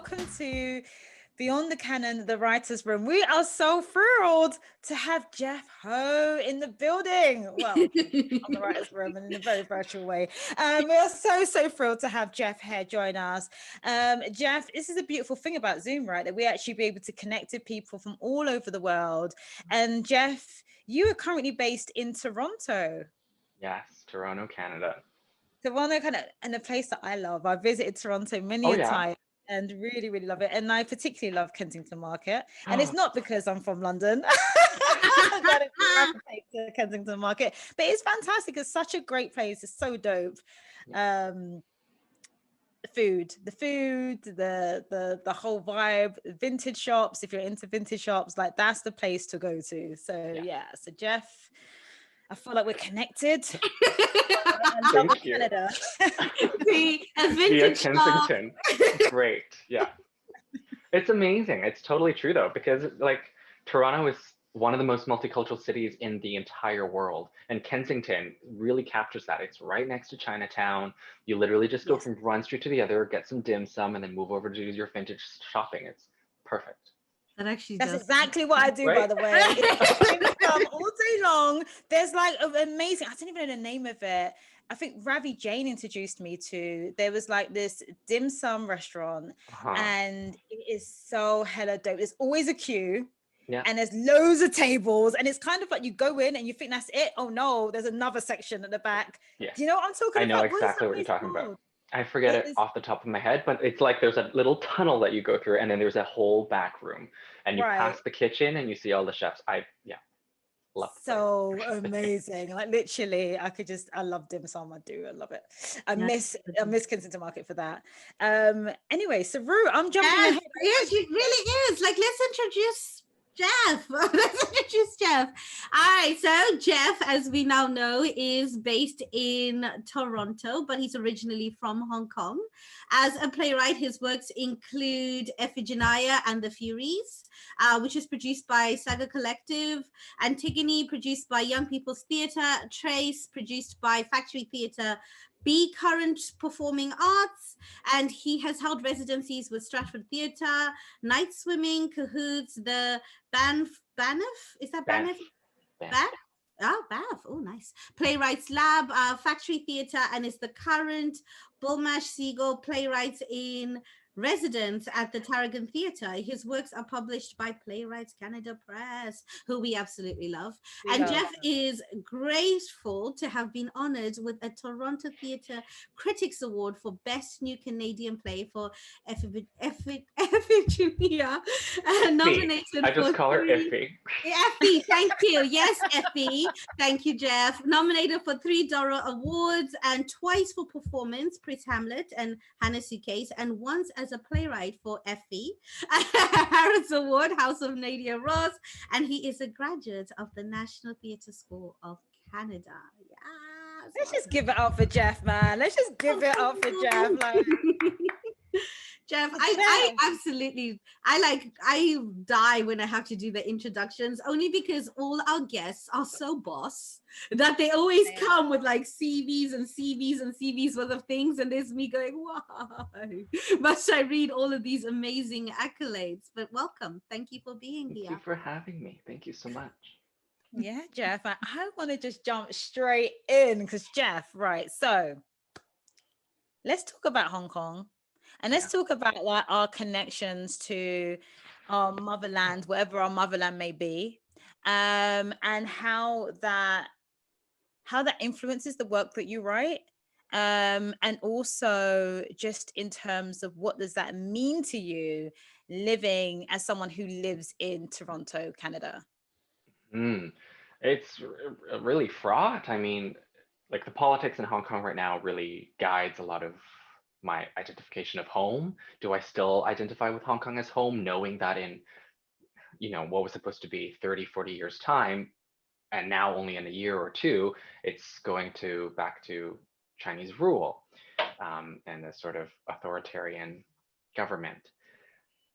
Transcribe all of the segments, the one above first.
welcome to Beyond the Canon, the Writers' Room. We are so thrilled to have Jeff Ho in the building. Well, on the Writers' Room and in a very virtual way. We are so thrilled to have Jeff here join us. Jeff, this is a beautiful thing about Zoom, right? That we actually be able to connect with people from all over the world. And Jeff, you are currently based in Toronto. Yes, Toronto, Canada. Toronto, kind of, and a place that I love. I visited Toronto many a time and really love it. And I particularly love Kensington Market. And it's not because I'm from London. That is to Kensington Market, but it's fantastic. It's such a great place. It's so dope. The food, the whole vibe, vintage shops. If you're into vintage shops, like that's the place to go to. So yeah. So Jeff, I feel like we're connected. I love Canada. See, a vintage Kensington. Great. Yeah. It's amazing. It's totally true though, because like Toronto is one of the most multicultural cities in the entire world. And Kensington really captures that. It's right next to Chinatown. You literally just go from one street to the other, get some dim sum, and then move over to your vintage shopping. It's perfect. That's exactly what I do, right? By the way. All day long. There's like amazing, I don't even know the name of it. I think Ravi Jain introduced me to, there was like this dim sum restaurant and it is so hella dope. There's always a queue and there's loads of tables and it's kind of like you go in and you think that's it. Oh no, there's another section at the back. Yes. Do you know what I'm talking about? I know exactly what you're talking about. I forget it off the top of my head, but it's like there's a little tunnel that you go through and then there's a whole back room and you pass the kitchen and you see all the chefs. Love so amazing. Like literally I love dim sum. I love it. I miss Kensington Market for that. Anyway, so Rue, I'm jumping ahead. Yes, it really is. Like, let's introduce Jeff. Let's introduce Jeff. All right, so Jeff, as we now know, is based in Toronto, but he's originally from Hong Kong. As a playwright, his works include Iphigenia and the Furies, which is produced by Saga Collectif, Antigone, produced by Young People's Theatre, Trace, produced by Factory Theatre, B Current Performing Arts, and he has held residencies with Stratford Theatre, Nightswimming, Cahoots, the Banff, is that Banff? Banff? Banff. Oh, nice. Playwrights Lab, Factory Theatre, and is the current Bulmash-Siegel Playwrights in residence at the Tarragon Theatre. His works are published by Playwrights Canada Press, who we absolutely love. Jeff is grateful to have been honoured with a Toronto Theatre Critics Award for Best New Canadian Play for Iphigenia, nominated. I just call her Effie. Effie, thank you. Yes, Effie. Thank you, Jeff. Nominated for 3 Dora Awards and twice for performance, Prince Hamlet and Hana Suitcase, and once as a playwright for Effie, Harrods Award, House of Nadia Ross, and he is a graduate of the National Theatre School of Canada. Yes. Let's just give it up for Jeff, man. Let's just give it up for Jeff. Like. Jeff, I absolutely, I die when I have to do the introductions, only because all our guests are so boss that they always come with like CVs and CVs and CVs worth of things. And there's me going, why must I read all of these amazing accolades? But welcome. Thank you for being here. Thank you for having me. Thank you so much. Yeah, Jeff, I want to just jump straight in because Jeff, right. So let's talk about Hong Kong. And let's talk about like our connections to our motherland, wherever our motherland may be, and how that influences the work that you write, and also just in terms of what does that mean to you living as someone who lives in Toronto, Canada? It's really fraught. I mean, like the politics in Hong Kong right now really guides a lot of my identification of home. Do I still identify with Hong Kong as home, knowing that in, what was supposed to be 30, 40 years time, and now only in a year or two, it's going back to Chinese rule and this sort of authoritarian government.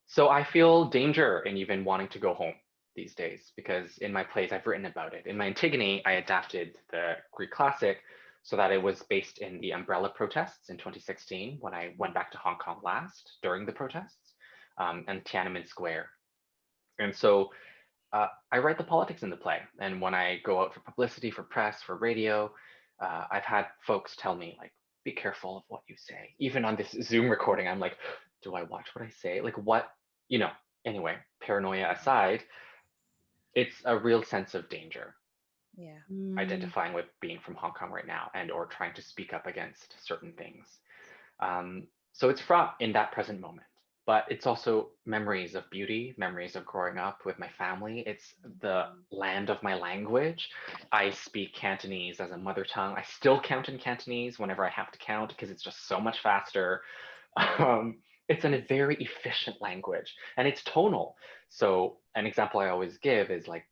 So I feel danger in even wanting to go home these days, because in my plays, I've written about it. In my Antigone, I adapted the Greek classic so that it was based in the umbrella protests in 2016 when I went back to Hong Kong last during the protests. and Tiananmen Square. And so I write the politics in the play. And when I go out for publicity, for press, for radio, I've had folks tell me, like, be careful of what you say. Even on this Zoom recording, I'm like, do I watch what I say? Like, what, anyway, paranoia aside, it's a real sense of danger. Yeah. Identifying with being from Hong Kong right now and or trying to speak up against certain things. So it's fraught in that present moment, but it's also memories of beauty, memories of growing up with my family. It's the land of my language. I speak Cantonese as a mother tongue. I still count in Cantonese whenever I have to count because it's just so much faster. It's a very efficient language and it's tonal. So an example I always give is like,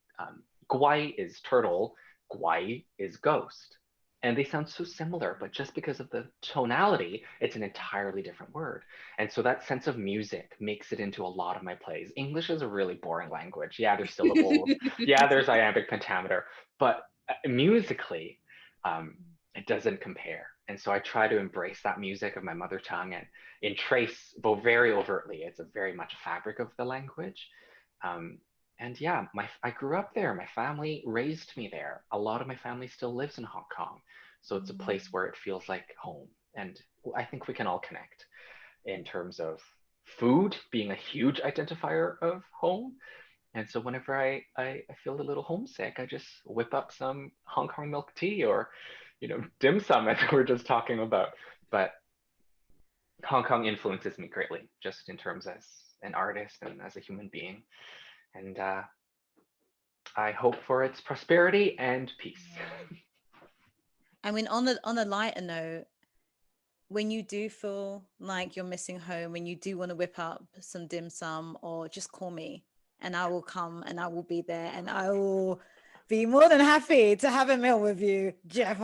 guai is turtle, guai is ghost. And they sound so similar, but just because of the tonality, it's an entirely different word. And so that sense of music makes it into a lot of my plays. English is a really boring language. Yeah, there's syllables. Yeah, there's iambic pentameter, but musically, it doesn't compare. And so I try to embrace that music of my mother tongue and in trace, but very overtly, it's a very much a fabric of the language. And yeah, I grew up there. My family raised me there. A lot of my family still lives in Hong Kong. So it's a place where it feels like home. And I think we can all connect in terms of food being a huge identifier of home. And so whenever I feel a little homesick, I just whip up some Hong Kong milk tea or, dim sum as we were just talking about. But Hong Kong influences me greatly, just in terms as an artist and as a human being. And I hope for its prosperity and peace. I mean, on a lighter note, when you do feel like you're missing home, when you do want to whip up some dim sum, or just call me and I will come and I will be there and I will be more than happy to have a meal with you, Jeff.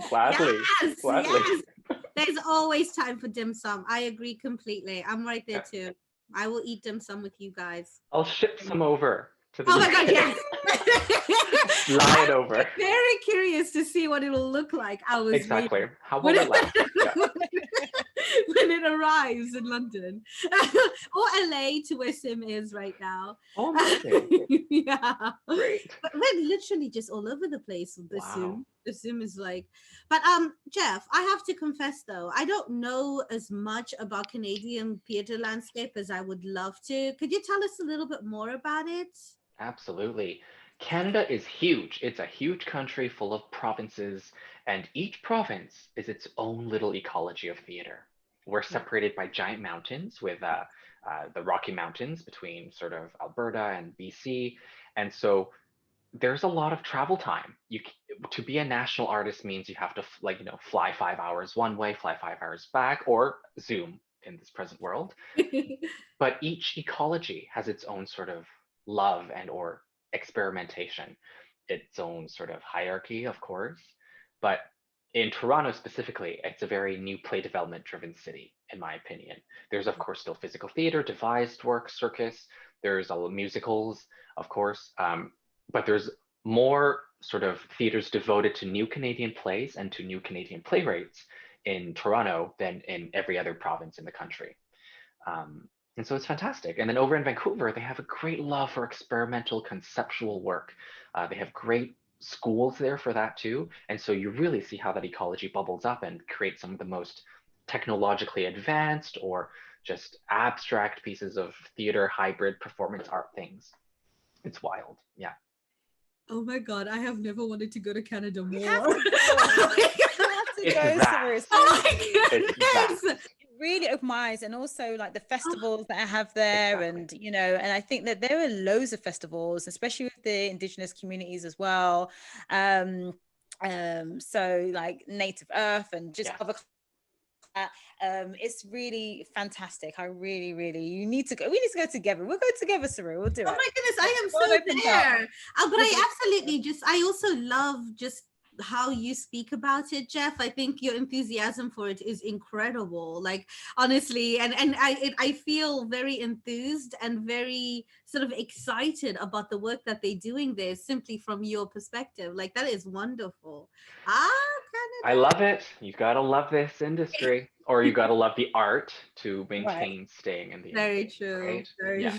Gladly. Yes, Gladly. yes. There's always time for dim sum. I agree completely. I'm right there too. I will eat dim sum with you guys. I'll ship some over to the Oh UK. my God, yes. Fly it over. I'm very curious to see what it'll look like. Exactly. How will it last? Yeah. When it arrives in London or LA to where Sim is right now. Oh, amazing. Yeah. Great. But we're literally just all over the place with the Zoom. The Zoom is like, but Jeff, I have to confess though, I don't know as much about Canadian theatre landscape as I would love to. Could you tell us a little bit more about it? Absolutely. Canada is huge. It's a huge country full of provinces, and each province is its own little ecology of theater. We're separated by giant mountains with the Rocky Mountains between sort of Alberta and BC. And so there's a lot of travel time. To be a national artist means you have to fly 5 hours one way, fly 5 hours back, or Zoom in this present world. But each ecology has its own sort of love and or experimentation, its own sort of hierarchy, of course. But in Toronto specifically, it's a very new play development driven city, in my opinion. There's of course still physical theater, devised work, circus. There's musicals, of course, but there's more sort of theaters devoted to new Canadian plays and to new Canadian playwrights in Toronto than in every other province in the country. And so it's fantastic. And then over in Vancouver, they have a great love for experimental conceptual work. They have great schools there for that too. And so you really see how that ecology bubbles up and creates some of the most technologically advanced or just abstract pieces of theater, hybrid performance art things. It's wild. Yeah. Oh my God, I have never wanted to go to Canada more. Really open my eyes, and also like the festivals that I have there. Exactly. And I think that there are loads of festivals, especially with the Indigenous communities as well. So like Native Earth and just other. It's really fantastic. We need to go together. We'll go together, Saru. We'll do it. Oh my goodness, I am so there. But I absolutely I also love just how you speak about it, Jeff. I think your enthusiasm for it is incredible, like honestly, and I feel very enthused and very sort of excited about the work that they're doing there, simply from your perspective. Like that is wonderful. Canada. I love it. You gotta love this industry. or you got to love the art to maintain staying in the Very industry, true. right? Very Yeah.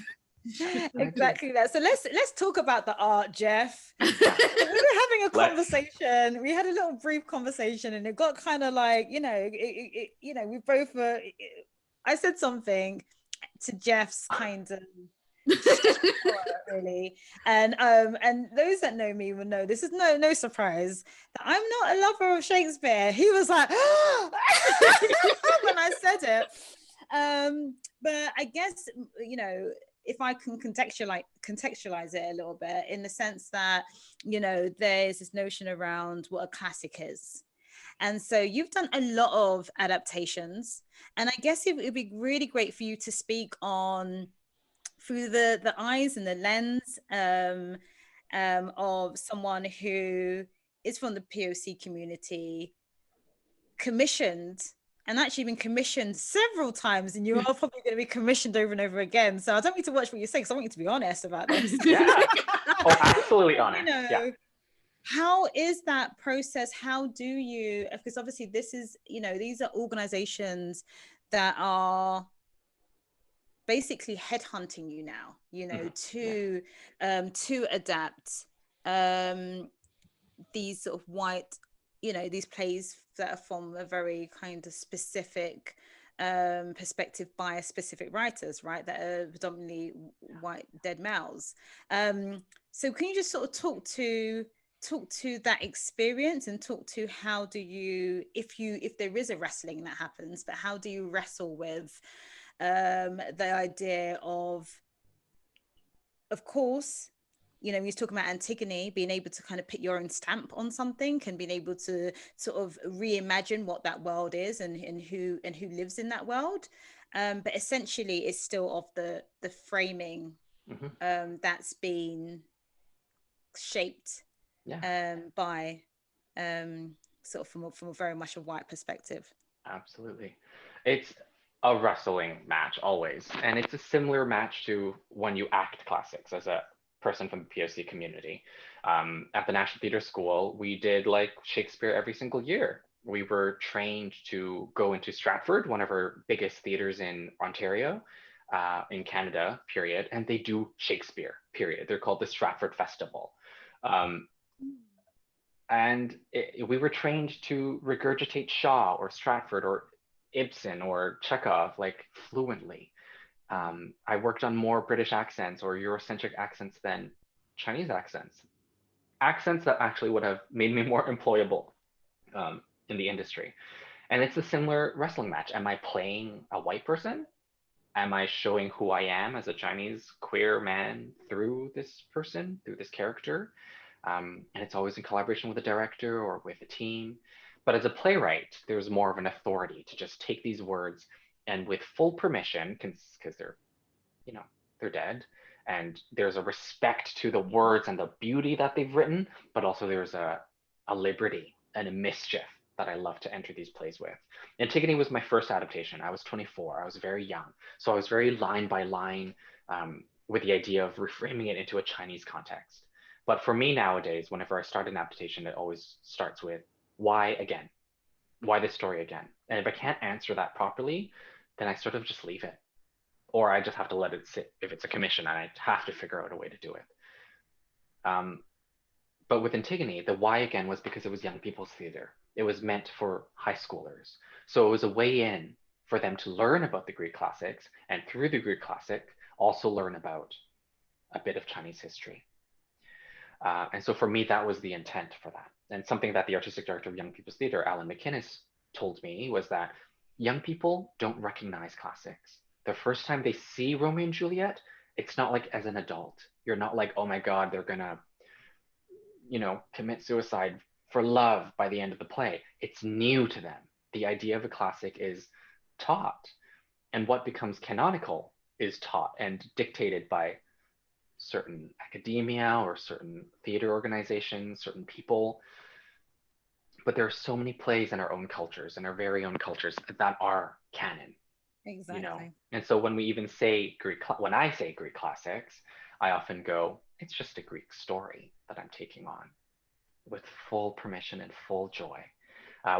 Exactly that. So let's talk about the art, Jeff. We were having a conversation. We had a little brief conversation, and it got kind of like, you know, we both were. I said something to Jeff's kind of really, and those that know me will know this is no surprise that I'm not a lover of Shakespeare. He was like when I said it, but I guess, you know, if I can contextualize it a little bit, in the sense that, you know, there's this notion around what a classic is. And so you've done a lot of adaptations, and I guess it would be really great for you to speak on, through the eyes and the lens of someone who is from the POC community, commissioned, and actually been commissioned several times, and you are probably going to be commissioned over and over again. So I don't need to watch what you say, because I want you to be honest about this. Yeah. Oh, absolutely honest. You know, yeah. How is that process? How do you, because obviously this is, you know, these are organizations that are basically headhunting you now, you know, to adapt these sort of white, you know, these plays that are from a very kind of specific perspective by specific writers, right, that are predominantly white dead males. So can you just sort of talk to that experience, and talk to how do you, if there is a wrestling that happens, but how do you wrestle with the idea of course, you know, when you're talking about Antigone, being able to kind of put your own stamp on something, and being able to sort of reimagine what that world is, and who lives in that world, but essentially it's still of the framing that's been shaped by sort of from a very much a white perspective. Absolutely. It's a wrestling match always. And it's a similar match to when you act classics as a person from the POC community. At the National Theatre School, we did like Shakespeare every single year. We were trained to go into Stratford, one of our biggest theatres in Ontario, in Canada, period. And they do Shakespeare, period. They're called the Stratford Festival. We were trained to regurgitate Shaw or Stratford or Ibsen or Chekhov like fluently. I worked on more British accents or Eurocentric accents than Chinese accents that actually would have made me more employable in the industry. And it's a similar wrestling match. Am I playing a white person? Am I showing who I am as a Chinese queer man through this person, through this character? And it's always in collaboration with a director or with a team. But as a playwright, there's more of an authority to just take these words and with full permission, because they're, you know, they're dead, and there's a respect to the words and the beauty that they've written, but also there's a liberty and a mischief that I love to enter these plays with. Antigone was my first adaptation. I was 24. I was very young. So I was very line by line with the idea of reframing it into a Chinese context. But for me nowadays, whenever I start an adaptation, it always starts with why again? Why this story again? And if I can't answer that properly, then I sort of just leave it. Or I just have to let it sit if it's a commission, and I have to figure out a way to do it. But with Antigone, the why again was because it was young people's theater. It was meant for high schoolers. So it was a way in for them to learn about the Greek classics, and through the Greek classic, also learn about a bit of Chinese history. And so for me, that was the intent for that. And something that the artistic director of Young People's Theatre, Alan McInnes, told me was that young people don't recognize classics. The first time they see Romeo and Juliet, it's not like as an adult. You're not like, oh my God, they're gonna, you know, commit suicide for love by the end of the play. It's new to them. The idea of a classic is taught, and what becomes canonical is taught and dictated by certain academia or certain theater organizations, certain people. But there are so many plays in our own cultures, in our very own cultures, that are canon. Exactly. You know? And so when we even say when I say Greek classics, I often go, it's just a Greek story that I'm taking on with full permission and full joy.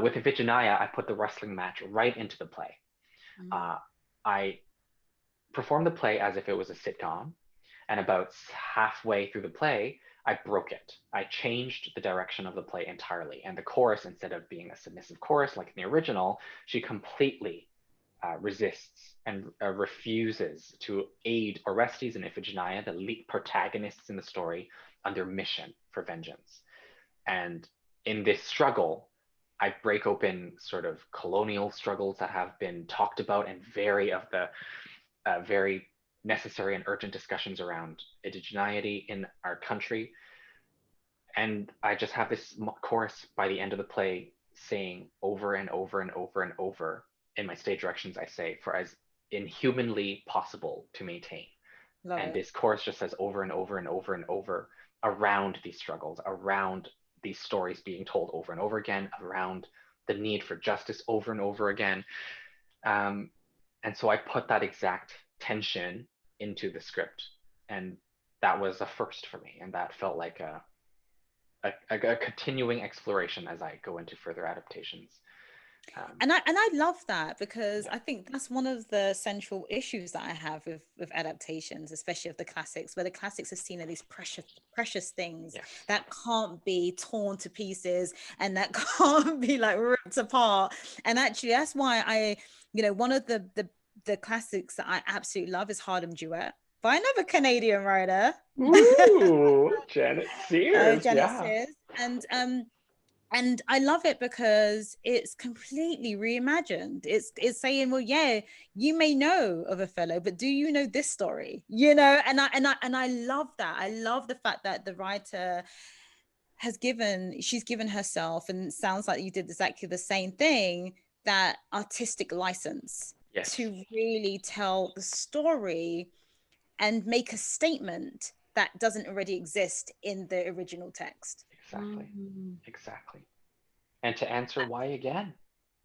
With Iphigenia, I put the wrestling match right into the play. I performed the play as if it was a sitcom, and about halfway through the play, I broke it. I changed the direction of the play entirely, and the chorus, instead of being a submissive chorus like in the original, she completely resists and refuses to aid Orestes and Iphigenia, the lead protagonists in the story, on their mission for vengeance. And in this struggle, I break open sort of colonial struggles that have been talked about, and very necessary and urgent discussions around indigeneity in our country. And I just have this chorus by the end of the play saying over and over and over and over in my stage directions, I say, for as inhumanly possible to maintain. And this chorus just says over and over and over and over around these struggles, around these stories being told over and over again, around the need for justice over and over again. And so I put that exact tension into the script, and that was a first for me, and that felt like a continuing exploration as I go into further adaptations. And I love that, because I think that's one of the central issues that I have with adaptations, especially of the classics, where the classics are seen as these precious things that can't be torn to pieces and that can't be like ripped apart. And actually, that's why one of the classics that I absolutely love is Harlem Duet by another Canadian writer. Ooh, Janet Sears. Sears. And I love it because it's completely reimagined. It's saying, well, yeah, you may know of Othello, but do you know this story? And I love that. I love the fact that the writer she's given herself, and it sounds like you did exactly the same thing, that artistic license to really tell the story and make a statement that doesn't already exist in the original text. Exactly. And to answer why again?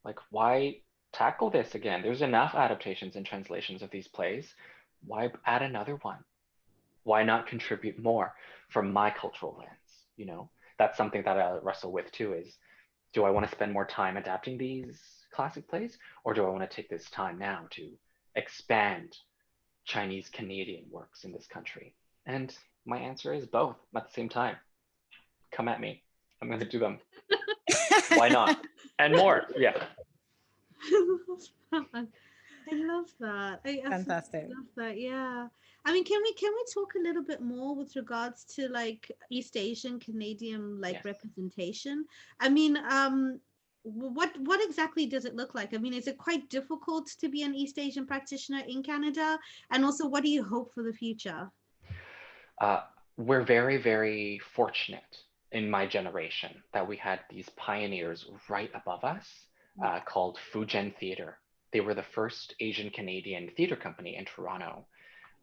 Like, why tackle this again? There's enough adaptations and translations of these plays. Why add another one? Why not contribute more from my cultural lens? That's something that I wrestle with too, is, do I want to spend more time adapting these classic plays, or do I want to take this time now to expand Chinese Canadian works in this country? And my answer is both at the same time. Come at me. I'm going to do them. Why not? And more. Yeah. I love that. Fantastic. I love that. Yeah. I mean, can we talk a little bit more with regards to like East Asian Canadian representation? I mean, what exactly does it look like? I mean, is it quite difficult to be an East Asian practitioner in Canada? And also, what do you hope for the future? We're very, very fortunate in my generation that we had these pioneers right above us called Fujian Theatre. They were the first Asian Canadian theatre company in Toronto.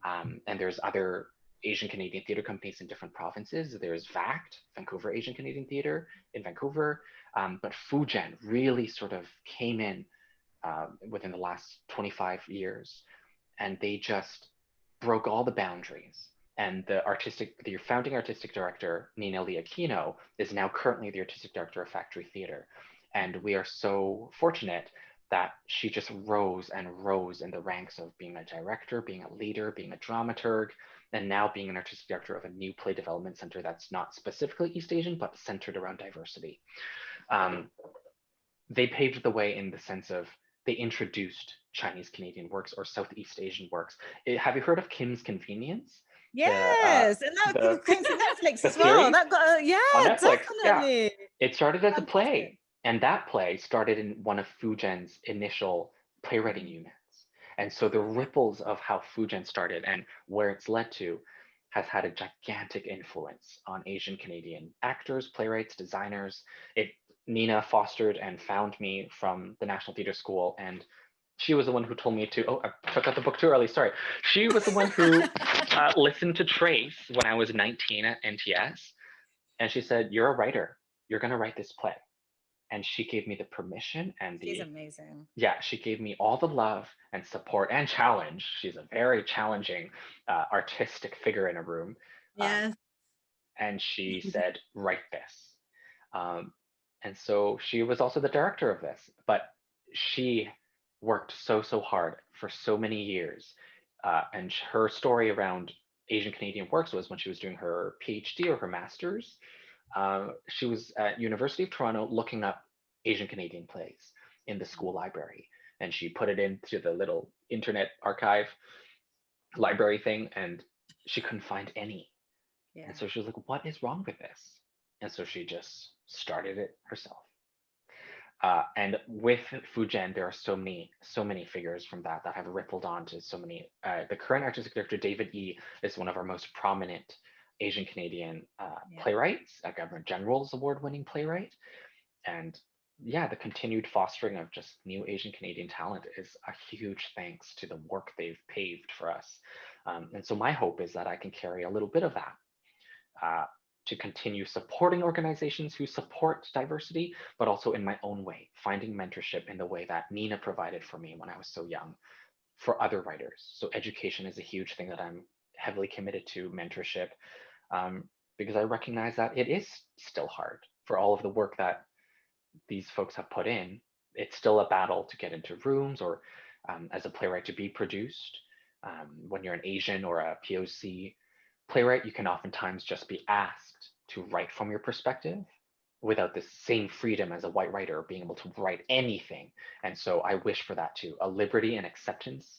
And there's other Asian Canadian theatre companies in different provinces. There's VACT, Vancouver Asian Canadian Theatre in Vancouver. But Fujian really sort of came in within the last 25 years, and they just broke all the boundaries. And the founding artistic director, Nina Liakino, is now currently the artistic director of Factory Theatre. And we are so fortunate that she just rose and rose in the ranks of being a director, being a leader, being a dramaturg, and now being an artistic director of a new play development center that's not specifically East Asian, but centered around diversity. They paved the way in the sense of they introduced Chinese Canadian works or Southeast Asian works. Have you heard of Kim's Convenience? Yes, and that came to Netflix as well. That got on Netflix, definitely. Yeah. It started as a play, and that play started in one of Fujian's initial playwriting units. And so the ripples of how Fujian started and where it's led to has had a gigantic influence on Asian Canadian actors, playwrights, designers. Nina fostered and found me from the National Theatre School, and she was the one who told me to, I took out the book too early, sorry. She was the one who listened to Trace when I was 19 at NTS. And she said, you're a writer, you're gonna write this play. And she gave me the permission and She's amazing. Yeah, she gave me all the love and support and challenge. She's a very challenging artistic figure in a room. Yes. And she said, write this. And so she was also the director of this, but she worked so hard for so many years. And her story around Asian Canadian works was when she was doing her PhD or her master's. She was at University of Toronto looking up Asian Canadian plays in the school library, and she put it into the little internet archive library thing, and she couldn't find any. Yeah. And so she was like, what is wrong with this? And so she just started it herself. And with Fujian, there are so many figures from that have rippled on to so many. The current artistic director, David Yi, is one of our most prominent Asian Canadian playwrights, a Governor General's award-winning playwright. And yeah, the continued fostering of just new Asian Canadian talent is a huge thanks to the work they've paved for us. And so my hope is that I can carry a little bit of that to continue supporting organizations who support diversity, but also in my own way, finding mentorship in the way that Nina provided for me when I was so young for other writers. So education is a huge thing that I'm heavily committed to, mentorship, because I recognize that it is still hard for all of the work that these folks have put in. It's still a battle to get into rooms or as a playwright to be produced. When you're an Asian or a POC playwright, you can oftentimes just be asked to write from your perspective without the same freedom as a white writer being able to write anything. And so I wish for that too, a liberty and acceptance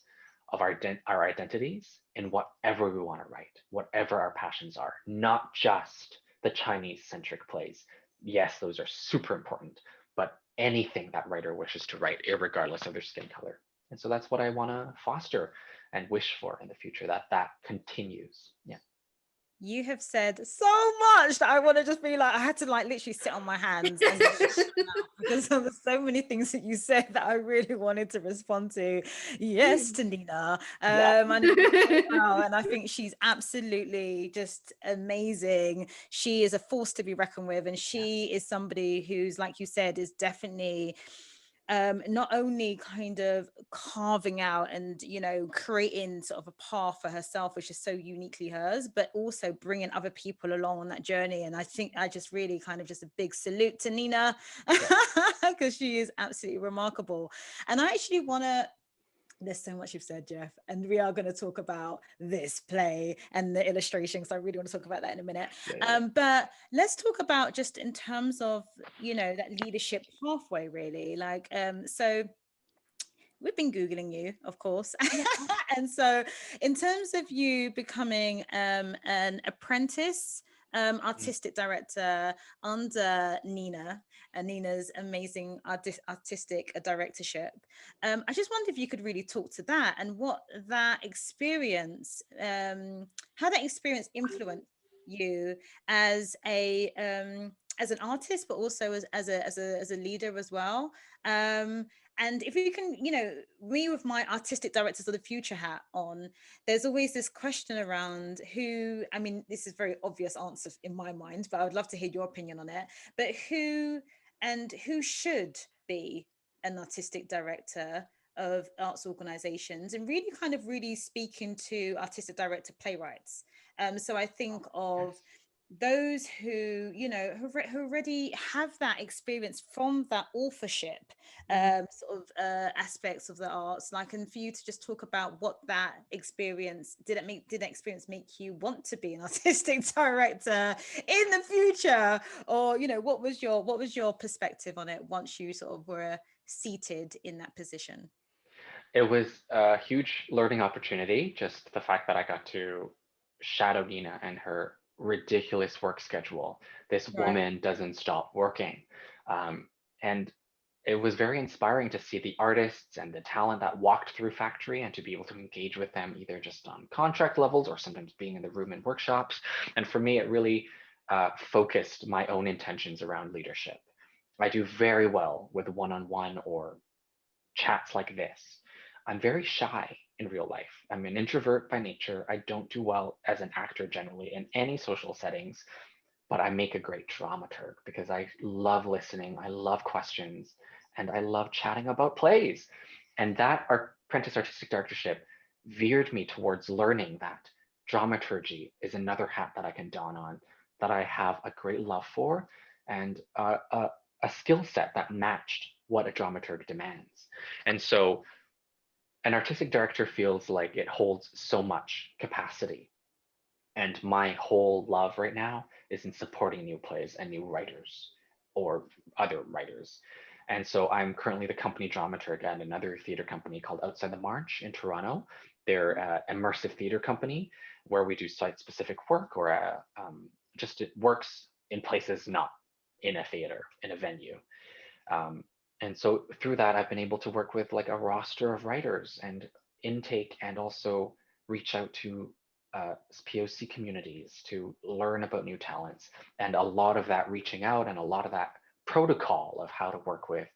of our identities in whatever we want to write, whatever our passions are, not just the Chinese-centric plays. Yes, those are super important, but anything that writer wishes to write, irregardless of their skin color. And so that's what I want to foster and wish for in the future, that continues. Yeah. You have said so much that I want to just be like, I had to like literally sit on my hands and because there's so many things that you said that I really wanted to respond to. Yes, to Nina. And I think she's absolutely just amazing. She is a force to be reckoned with, and she is somebody who's, like you said, is definitely not only kind of carving out and, you know, creating sort of a path for herself, which is so uniquely hers, but also bringing other people along on that journey. And I think I just really kind of just a big salute to Nina because she is absolutely remarkable. And I actually want to, there's so much you've said, Jeff, and we are going to talk about this play and the illustration, because I really want to talk about that in a minute. But let's talk about just in terms of, you know, that leadership pathway, really. Like, so we've been Googling you, of course. And so in terms of you becoming an apprentice artistic director under Nina and Nina's amazing artistic directorship. I just wonder if you could really talk to that and what that experience, how that experience influenced you as an artist, but also as a leader as well. And if you can, you know, me with my artistic directors of the future hat on, there's always this question around who, I mean, this is very obvious answer in my mind, but I would love to hear your opinion on it. But who should be an artistic director of arts organizations, and really kind of really speaking to artistic director playwrights. So I think of those who, you know, who already have that experience from that authorship sort of aspects of the arts, like, and for you to just talk about what that experience did that experience make you want to be an artistic director in the future, or, you know, what was your perspective on it once you sort of were seated in that position? It was a huge learning opportunity, just the fact that I got to shadow Nina and her ridiculous work schedule. This woman doesn't stop working. And it was very inspiring to see the artists and the talent that walked through Factory and to be able to engage with them either just on contract levels or sometimes being in the room in workshops. And for me, it really focused my own intentions around leadership. I do very well with one-on-one or chats like this. I'm very shy in real life. I'm an introvert by nature. I don't do well as an actor generally in any social settings, but I make a great dramaturg because I love listening, I love questions, and I love chatting about plays. And that apprentice artistic directorship veered me towards learning that dramaturgy is another hat that I can don on, that I have a great love for, and a skill set that matched what a dramaturg demands. And so an artistic director feels like it holds so much capacity. And my whole love right now is in supporting new plays and new writers or other writers. And so I'm currently the company dramaturg at another theater company called Outside the March in Toronto. They're an immersive theater company where we do site-specific work or just it works in places not in a theater, in a venue. And so through that, I've been able to work with like a roster of writers and intake and also reach out to POC communities to learn about new talents. And a lot of that reaching out and a lot of that protocol of how to work with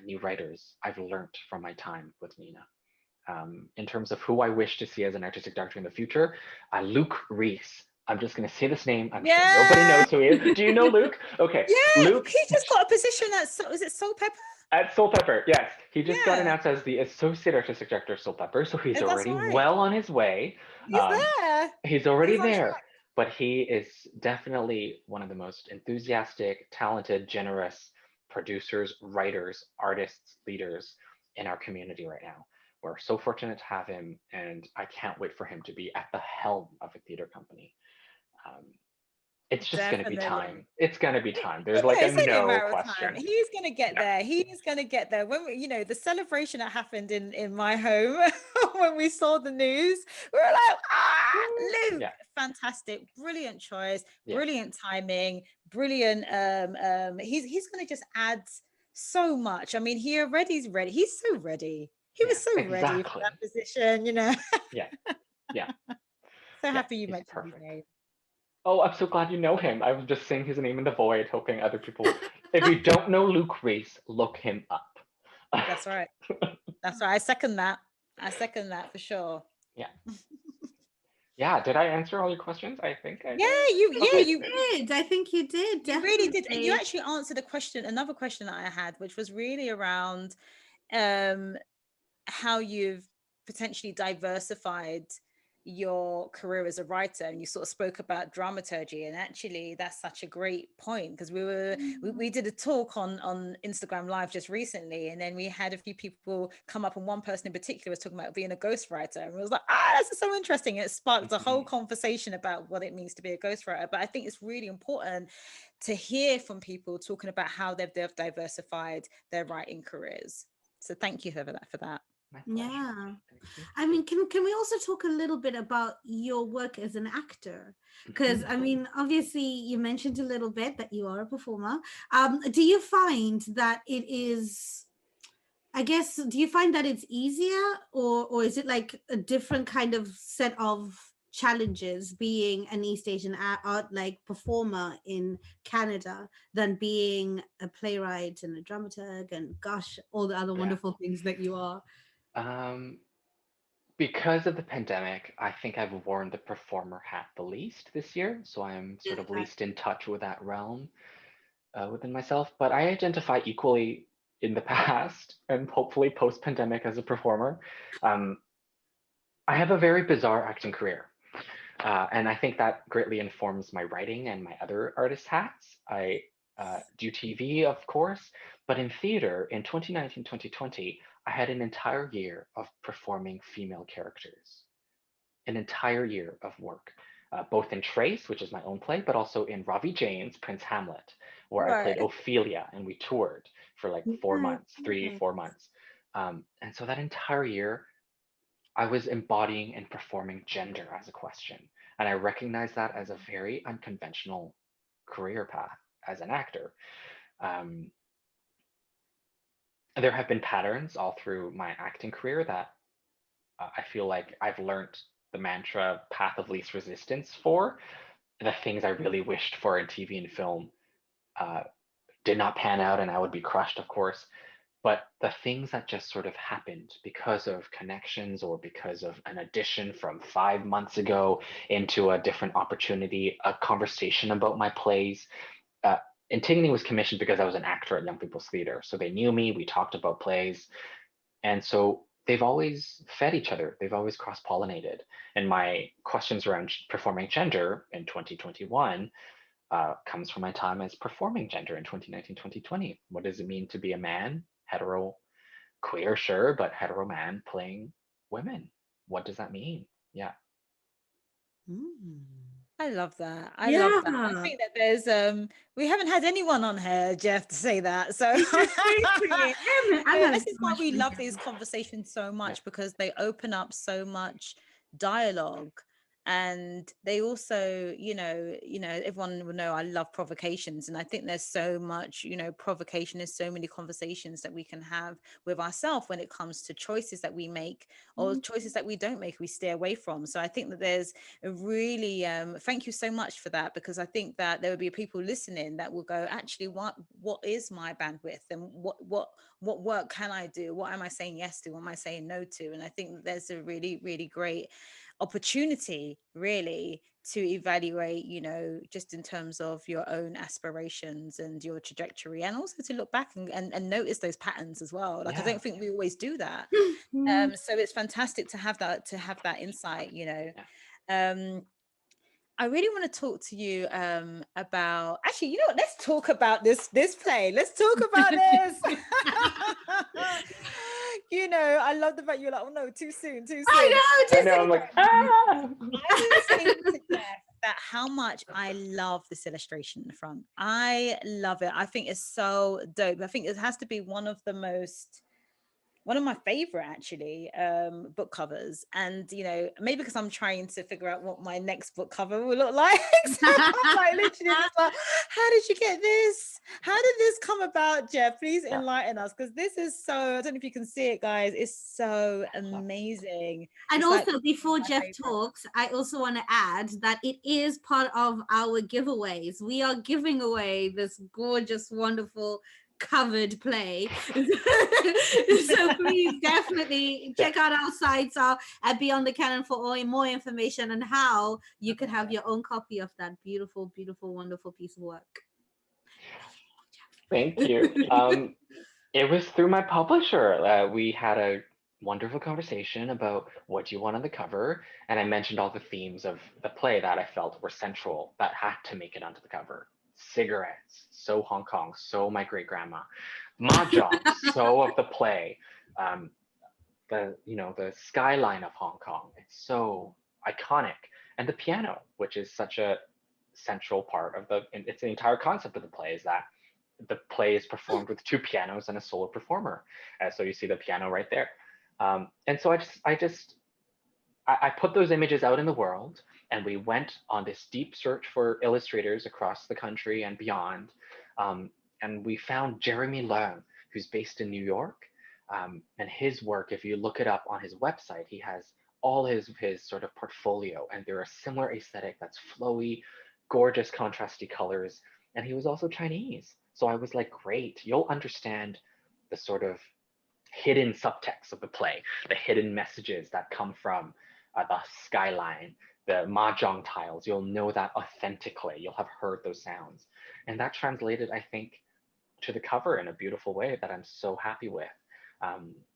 new writers, I've learned from my time with Nina. In terms of who I wish to see as an artistic director in the future, Luke Reese. I'm just going to say this name. I'm sure nobody knows who he is. Do you know Luke? Okay. Yeah, Luke. He just got a position at, is it Soul Pepper? At Soul Pepper, yes. He just got announced as the Associate Artistic Director of Soul Pepper, so he's already well on his way. He's there. He's already He's there. But he is definitely one of the most enthusiastic, talented, generous producers, writers, artists, leaders in our community right now. We're so fortunate to have him, and I can't wait for him to be at the helm of a theater company. It's just going to be time. It's going to be time. There's like a no question. He's going to get there. He's going to get there. When we, the celebration that happened in my home when we saw the news, we were like, Luke, fantastic, brilliant choice, brilliant timing, brilliant. He's going to just add so much. I mean, he already is ready. He's so ready. He was so ready for that position, Yeah. So happy you mentioned his name. Oh, I'm so glad you know him. I was just saying his name in the void, hoping other people. If you don't know Luke Reese, look him up. That's right. That's right. I second that for sure. Yeah. Yeah. Did I answer all your questions? I think I did. You did. I think you did. You really did. And you actually answered another question that I had, which was really around how you've potentially diversified your career as a writer, and you sort of spoke about dramaturgy, and actually that's such a great point, because we did a talk on Instagram Live just recently, and then we had a few people come up, and one person in particular was talking about being a ghostwriter, and we was like, that's so interesting. It sparked a whole conversation about what it means to be a ghostwriter. But I think it's really important to hear from people talking about how they've diversified their writing careers. So thank you for that. Yeah, I mean, can we also talk a little bit about your work as an actor? Because I mean, obviously you mentioned a little bit that you are a performer. Do you find that it is, do you find that it's easier, or is it like a different kind of set of challenges being an East Asian art like performer in Canada than being a playwright and a dramaturg and gosh, all the other wonderful things that you are? Because of the pandemic, I think I've worn the performer hat the least this year. So I'm sort of least in touch with that realm within myself. But I identify equally in the past and hopefully post-pandemic as a performer. I have a very bizarre acting career. And I think that greatly informs my writing and my other artist hats. I do TV, of course, but in theater in 2019, 2020, I had an entire year of performing female characters, an entire year of work, both in Trace, which is my own play, but also in Ravi Jain's Prince Hamlet, where I played Ophelia, and we toured for like 4 months, 4 months. And so that entire year, I was embodying and performing gender as a question. And I recognize that as a very unconventional career path as an actor. There have been patterns all through my acting career that I feel like I've learned the mantra path of least resistance for. The things I really wished for in TV and film did not pan out, and I would be crushed, of course. But the things that just sort of happened because of connections or because of an audition from 5 months ago into a different opportunity, a conversation about my plays. Antigone was commissioned because I was an actor at Young People's Theatre. So they knew me, we talked about plays. And so they've always fed each other. They've always cross-pollinated. And my questions around performing gender in 2021 comes from my time as performing gender in 2019-2020. What does it mean to be a man, hetero, queer, sure, but hetero man playing women? What does that mean? Yeah. I love that. I love that. I think that there's we haven't had anyone on here, Jeff, to say that. So this is why we love these conversations so much, because they open up so much dialogue. And they also, everyone will know I love provocations, and I think there's so much, provocation. There's so many conversations that we can have with ourselves when it comes to choices that we make or choices that we don't make, we stay away from. So I think that there's a really thank you so much for that, because I think that there will be people listening that will go, actually, what is my bandwidth, and what work can I do? What am I saying yes to? What am I saying no to? And I think that there's a really, really great opportunity really to evaluate, just in terms of your own aspirations and your trajectory, and also to look back and notice those patterns as well. Like, I don't think we always do that. So it's fantastic to have that insight, I really want to talk to you about, actually, let's talk about this play. Let's talk about this. I love the fact you're like, oh no, too soon. I know, I'm like, I was saying to Jeff that how much I love this illustration in the front. I love it. I think it's so dope. I think it has to be one of my favorite, actually, book covers. And maybe because I'm trying to figure out what my next book cover will look like. So I'm like literally just like, how did you get this? How did this come about, Jeff? Please enlighten us, because this is so, I don't know if you can see it, guys, it's so amazing. And it's also, like, before Jeff talks, I also want to add that it is part of our giveaways. We are giving away this gorgeous, wonderful covered play. So please definitely check out our sites at Beyond the Canon for more information on how you could have your own copy of that beautiful, beautiful, wonderful piece of work. Thank you. It was through my publisher. We had a wonderful conversation about what do you want on the cover, and I mentioned all the themes of the play that I felt were central that had to make it onto the cover. Cigarettes, so Hong Kong, so my great grandma. Mahjong, so of the play. The skyline of Hong Kong, it's so iconic. And the piano, which is such a central part of it's the entire concept of the play, is that the play is performed with two pianos and a solo performer. So you see the piano right there. And so I put those images out in the world, and we went on this deep search for illustrators across the country and beyond. And we found Jeremy Leung, who's based in New York. And his work, if you look it up on his website, he has all his sort of portfolio, and they're a similar aesthetic that's flowy, gorgeous, contrasty colors. And he was also Chinese. So I was like, great, you'll understand the sort of hidden subtext of the play, the hidden messages that come from the skyline, the mahjong tiles. You'll know that authentically. You'll have heard those sounds. And that translated, I think, to the cover in a beautiful way that I'm so happy with.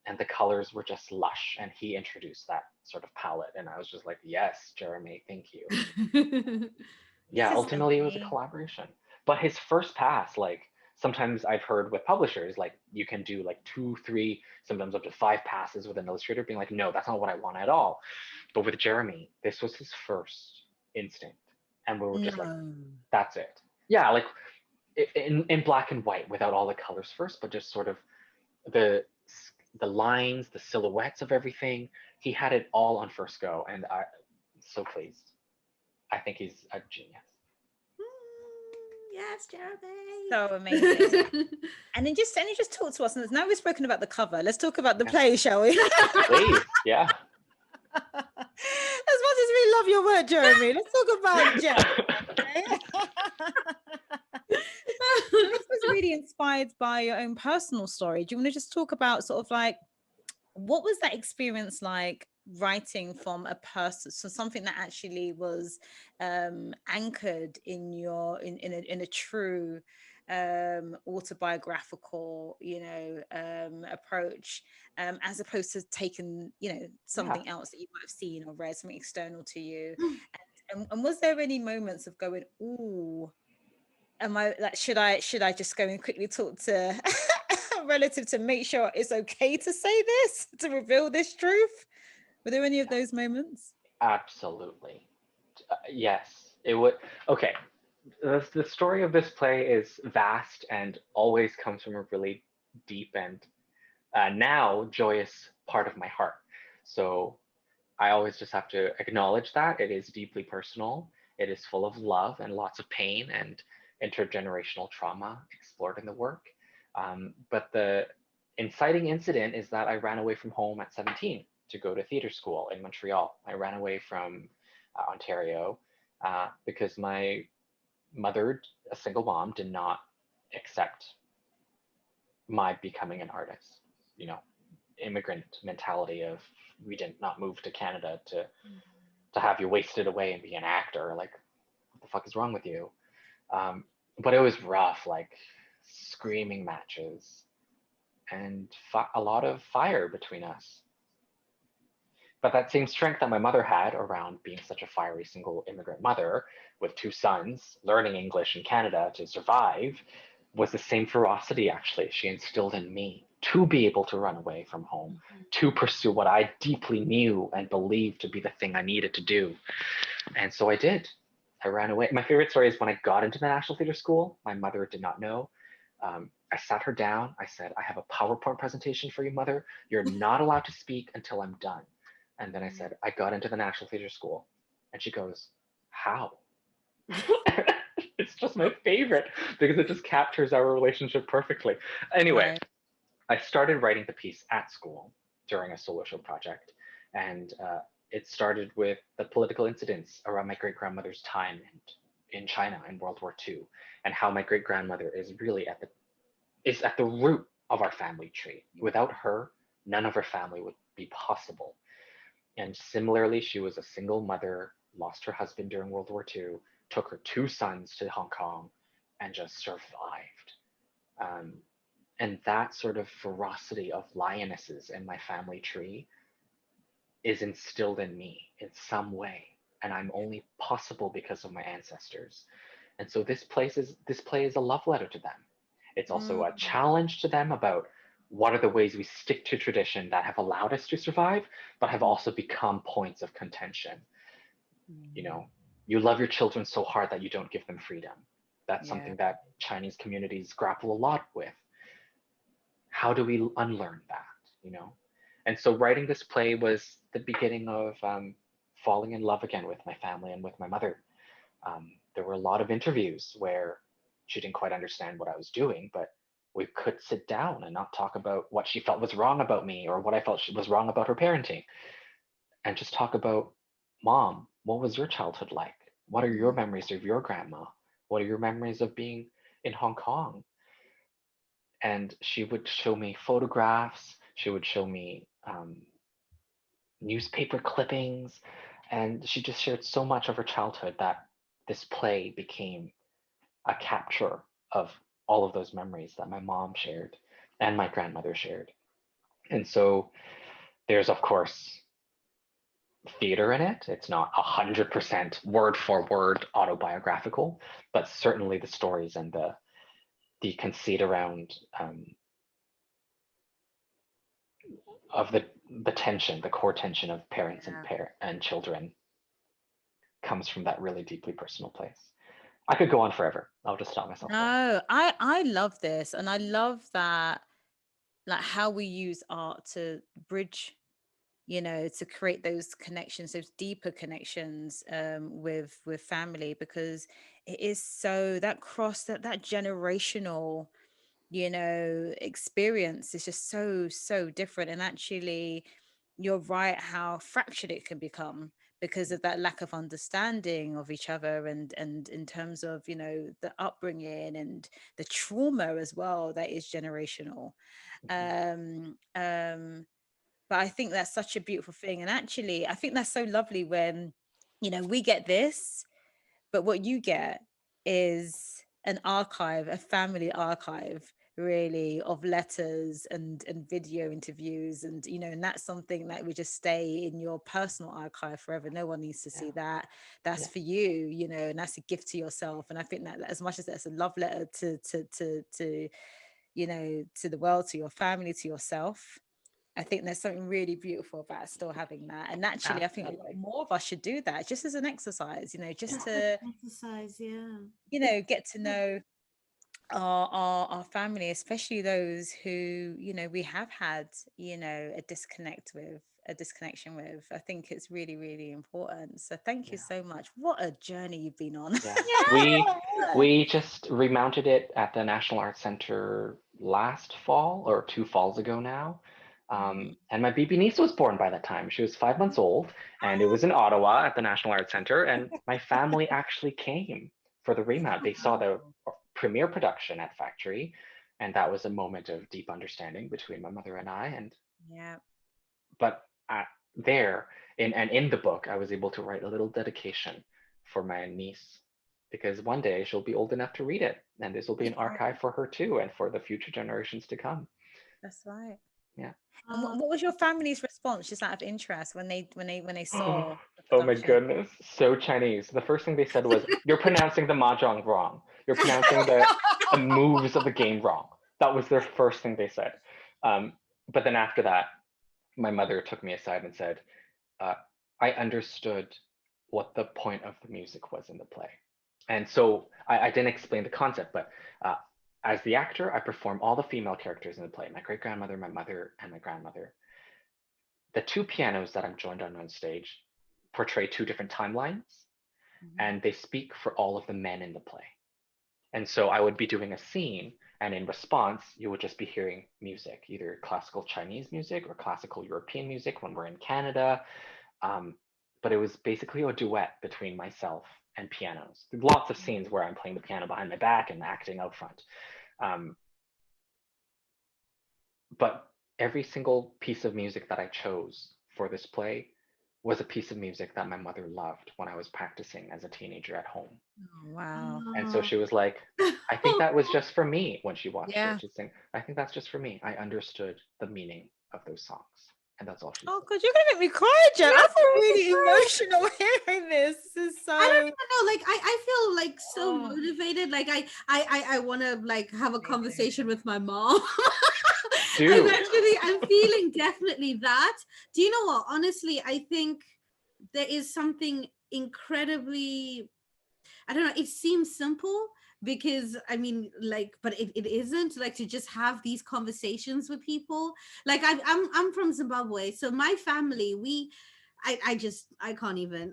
And the colors were just lush, and he introduced that sort of palette, and I was just like, yes, Jeremy, thank you. Yeah, ultimately it was a collaboration. But his first pass, like sometimes I've heard with publishers, like you can do like 2, 3, sometimes up to 5 passes with an illustrator being like, no, that's not what I want at all. But with Jeremy, this was his first instinct, and we were just like, that's it. Yeah, like in black and white without all the colors first, but just sort of the lines, the silhouettes of everything. He had it all on first go, and I'm so pleased. I think he's a genius. Yes, Jeremy. So amazing. and then just talk to us. And now we've spoken about the cover, let's talk about the play, shall we? Please, yeah. As much as we love your work, Jeremy, let's talk about Jeff. Okay? This was really inspired by your own personal story. Do you want to just talk about sort of like, what was that experience like writing from a person, so something that actually was anchored in your in a true autobiographical approach, as opposed to taking something else that you might have seen or read, something external to you? And was there any moments of going, ooh, am I like, should I just go and quickly talk to a relative to make sure it's okay to say this, to reveal this truth? Were there any of those moments? Absolutely. Yes, it would. Okay. The story of this play is vast and always comes from a really deep and now joyous part of my heart. So I always just have to acknowledge that it is deeply personal. It is full of love and lots of pain and intergenerational trauma explored in the work. But the inciting incident is that I ran away from home at 17 to go to theater school in Montreal. I ran away from Ontario because my mother, a single mom, did not accept my becoming an artist. You know, immigrant mentality of we did not move to Canada to have you wasted away and be an actor. Like, what the fuck is wrong with you? But it was rough, like screaming matches and a lot of fire between us. But that same strength that my mother had around being such a fiery single immigrant mother with 2 sons, learning English in Canada to survive, was the same ferocity actually she instilled in me to be able to run away from home, to pursue what I deeply knew and believed to be the thing I needed to do. And so I did. I ran away. My favorite story is when I got into the National Theatre School, my mother did not know. I sat her down. I said, I have a PowerPoint presentation for you, mother. You're not allowed to speak until I'm done. And then I said, I got into the National Theatre School. And she goes, how? It's just my favorite because it just captures our relationship perfectly. Anyway, Right. I started writing the piece at school during a solo show project. And it started with the political incidents around my great grandmother's time in China in World War II, and how my great grandmother is really at the root of our family tree. Without her, none of our family would be possible. And similarly, she was a single mother, lost her husband during World War II, took her 2 sons to Hong Kong, and just survived. And that sort of ferocity of lionesses in my family tree is instilled in me in some way, and I'm only possible because of my ancestors. And so this play is a love letter to them. It's also a challenge to them about what are the ways we stick to tradition that have allowed us to survive, but have also become points of contention. You know, you love your children so hard that you don't give them freedom. That's something that Chinese communities grapple a lot with. How do we unlearn that, you know? And so writing this play was the beginning of falling in love again with my family and with my mother. There were a lot of interviews where she didn't quite understand what I was doing, but we could sit down and not talk about what she felt was wrong about me or what I felt was wrong about her parenting, and just talk about, Mom, what was your childhood like? What are your memories of your grandma? What are your memories of being in Hong Kong? And she would show me photographs. She would show me newspaper clippings, and she just shared so much of her childhood that this play became a capture of all of those memories that my mom shared and my grandmother shared. And so there's, of course, theater in it. It's not 100% word for word autobiographical, but certainly the stories and the conceit around of the tension, the core tension of parents and children comes from that really deeply personal place. I could go on forever. I'll just stop myself. No, I love this, and I love that, like how we use art to bridge, you know, to create those connections, those deeper connections with family, because it is so that that generational, you know, experience is just so different. And actually, you're right how fractured it can become because of that lack of understanding of each other, and in terms of, you know, the upbringing and the trauma as well that is generational. But I think that's such a beautiful thing, and actually I think that's so lovely when, you know, we get this, but what you get is an archive, a family archive really, of letters and video interviews, and and that's something that would just stay in your personal archive forever. No one needs to see that. That's for you, and that's a gift to yourself. And I think that as much as that's a love letter to to the world, to your family, to yourself, I think there's something really beautiful about still having that. And naturally, I think a lot more of us should do that, just as an exercise, just to exercise, get to know our family, especially those who we have had a disconnection with. I think it's really, really important. So thank you so much. What a journey you've been on. We just remounted it at the National Arts Center last fall, or 2 falls ago now. And my baby niece was born by that time. She was 5 months old, and it was in Ottawa at the National Arts Center, and my family actually came for the remount. They saw the premiere production at Factory, and that was a moment of deep understanding between my mother and I. And but there in the book, I was able to write a little dedication for my niece, because one day she'll be old enough to read it, and this will be an archive for her too, and for the future generations to come. That's right. Yeah. And what was your family's response, just out of interest, when they saw? Oh my goodness, so Chinese. The first thing they said was, "You're pronouncing the mahjong wrong. You're pronouncing the moves of the game wrong." That was their first thing they said. But then after that, my mother took me aside and said, "I understood what the point of the music was in the play." And so I didn't explain the concept, but as the actor, I perform all the female characters in the play: my great-grandmother, my mother, and my grandmother. The 2 pianos that I'm joined on stage portray 2 different timelines, and they speak for all of the men in the play. And so I would be doing a scene, and in response, you would just be hearing music, either classical Chinese music or classical European music when we're in Canada. But it was basically a duet between myself and pianos. Lots of scenes where I'm playing the piano behind my back and acting out front. But every single piece of music that I chose for this play was a piece of music that my mother loved when I was practicing as a teenager at home. Oh, wow. And so she was like, "I think that was just for me." When she watched it, she's saying, "I think that's just for me. I understood the meaning of those songs." And that's all she said. Oh God, you're gonna make me cry, Jen. I feel really emotional hearing this. This is so. I don't even know. Like I feel like so motivated. Like I want to like have a conversation with my mom. I'm feeling definitely that. Do you know what? Honestly, I think there is something incredibly, I don't know, it seems simple, because I mean, like, but it isn't, like, to just have these conversations with people. Like I'm from Zimbabwe, so my family, I can't even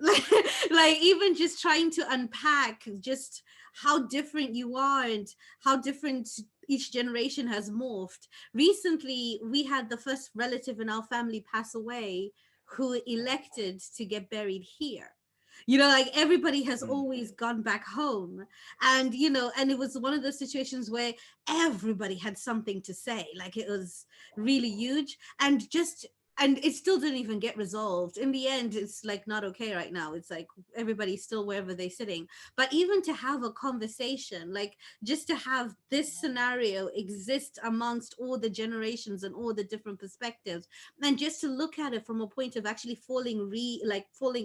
like even just trying to unpack just how different you are and how different each generation has morphed. Recently, we had the first relative in our family pass away who elected to get buried here. Like everybody has always gone back home, and and it was one of those situations where everybody had something to say. Like it was really huge, and it still didn't even get resolved. In the end, it's like not okay right now. It's like everybody's still wherever they're sitting. But even to have a conversation, like just to have this scenario exist amongst all the generations and all the different perspectives, and just to look at it from a point of actually falling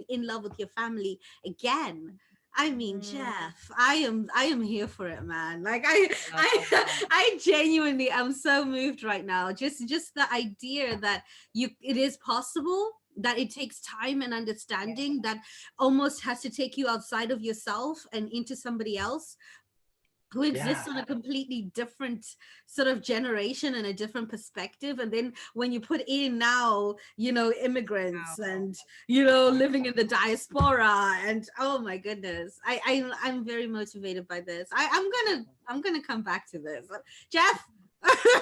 in love with your family again. I mean, Jeff, I am here for it, man. Like I genuinely am so moved right now. Just the idea that it is possible, that it takes time and understanding, that almost has to take you outside of yourself and into somebody else who exists on a completely different sort of generation and a different perspective. And then when you put in now, immigrants and, living in the diaspora, and oh my goodness, I'm very motivated by this. I'm gonna come back to this. Jeff,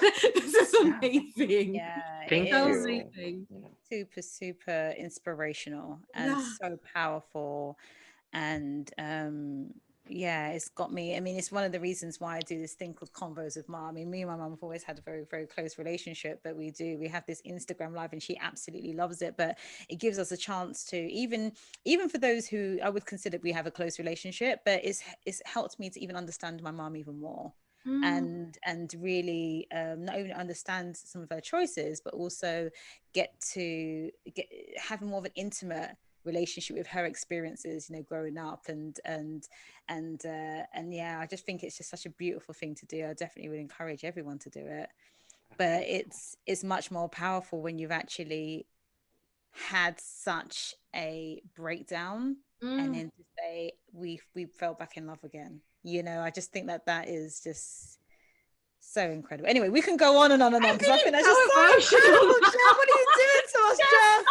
this is amazing. Thank you. Amazing. Super inspirational and so powerful. And it's got me. I mean, it's one of the reasons why I do this thing called Convos with Mom. I mean, me and my mom have always had a very, very close relationship, but we have this Instagram live and she absolutely loves it. But it gives us a chance to, even for those who I would consider we have a close relationship, but it's helped me to even understand my mom even more. and really not only understand some of her choices, but also have more of an intimate relationship with her experiences, you know, growing up, and yeah, I just think it's just such a beautiful thing to do. I definitely would encourage everyone to do it, but it's much more powerful when you've actually had such a breakdown and then to say we fell back in love again. You know, I just think that is just so incredible. Anyway, we can go on and on and on because I think that's just so emotional. Jeff, what are you doing to us, Jeff?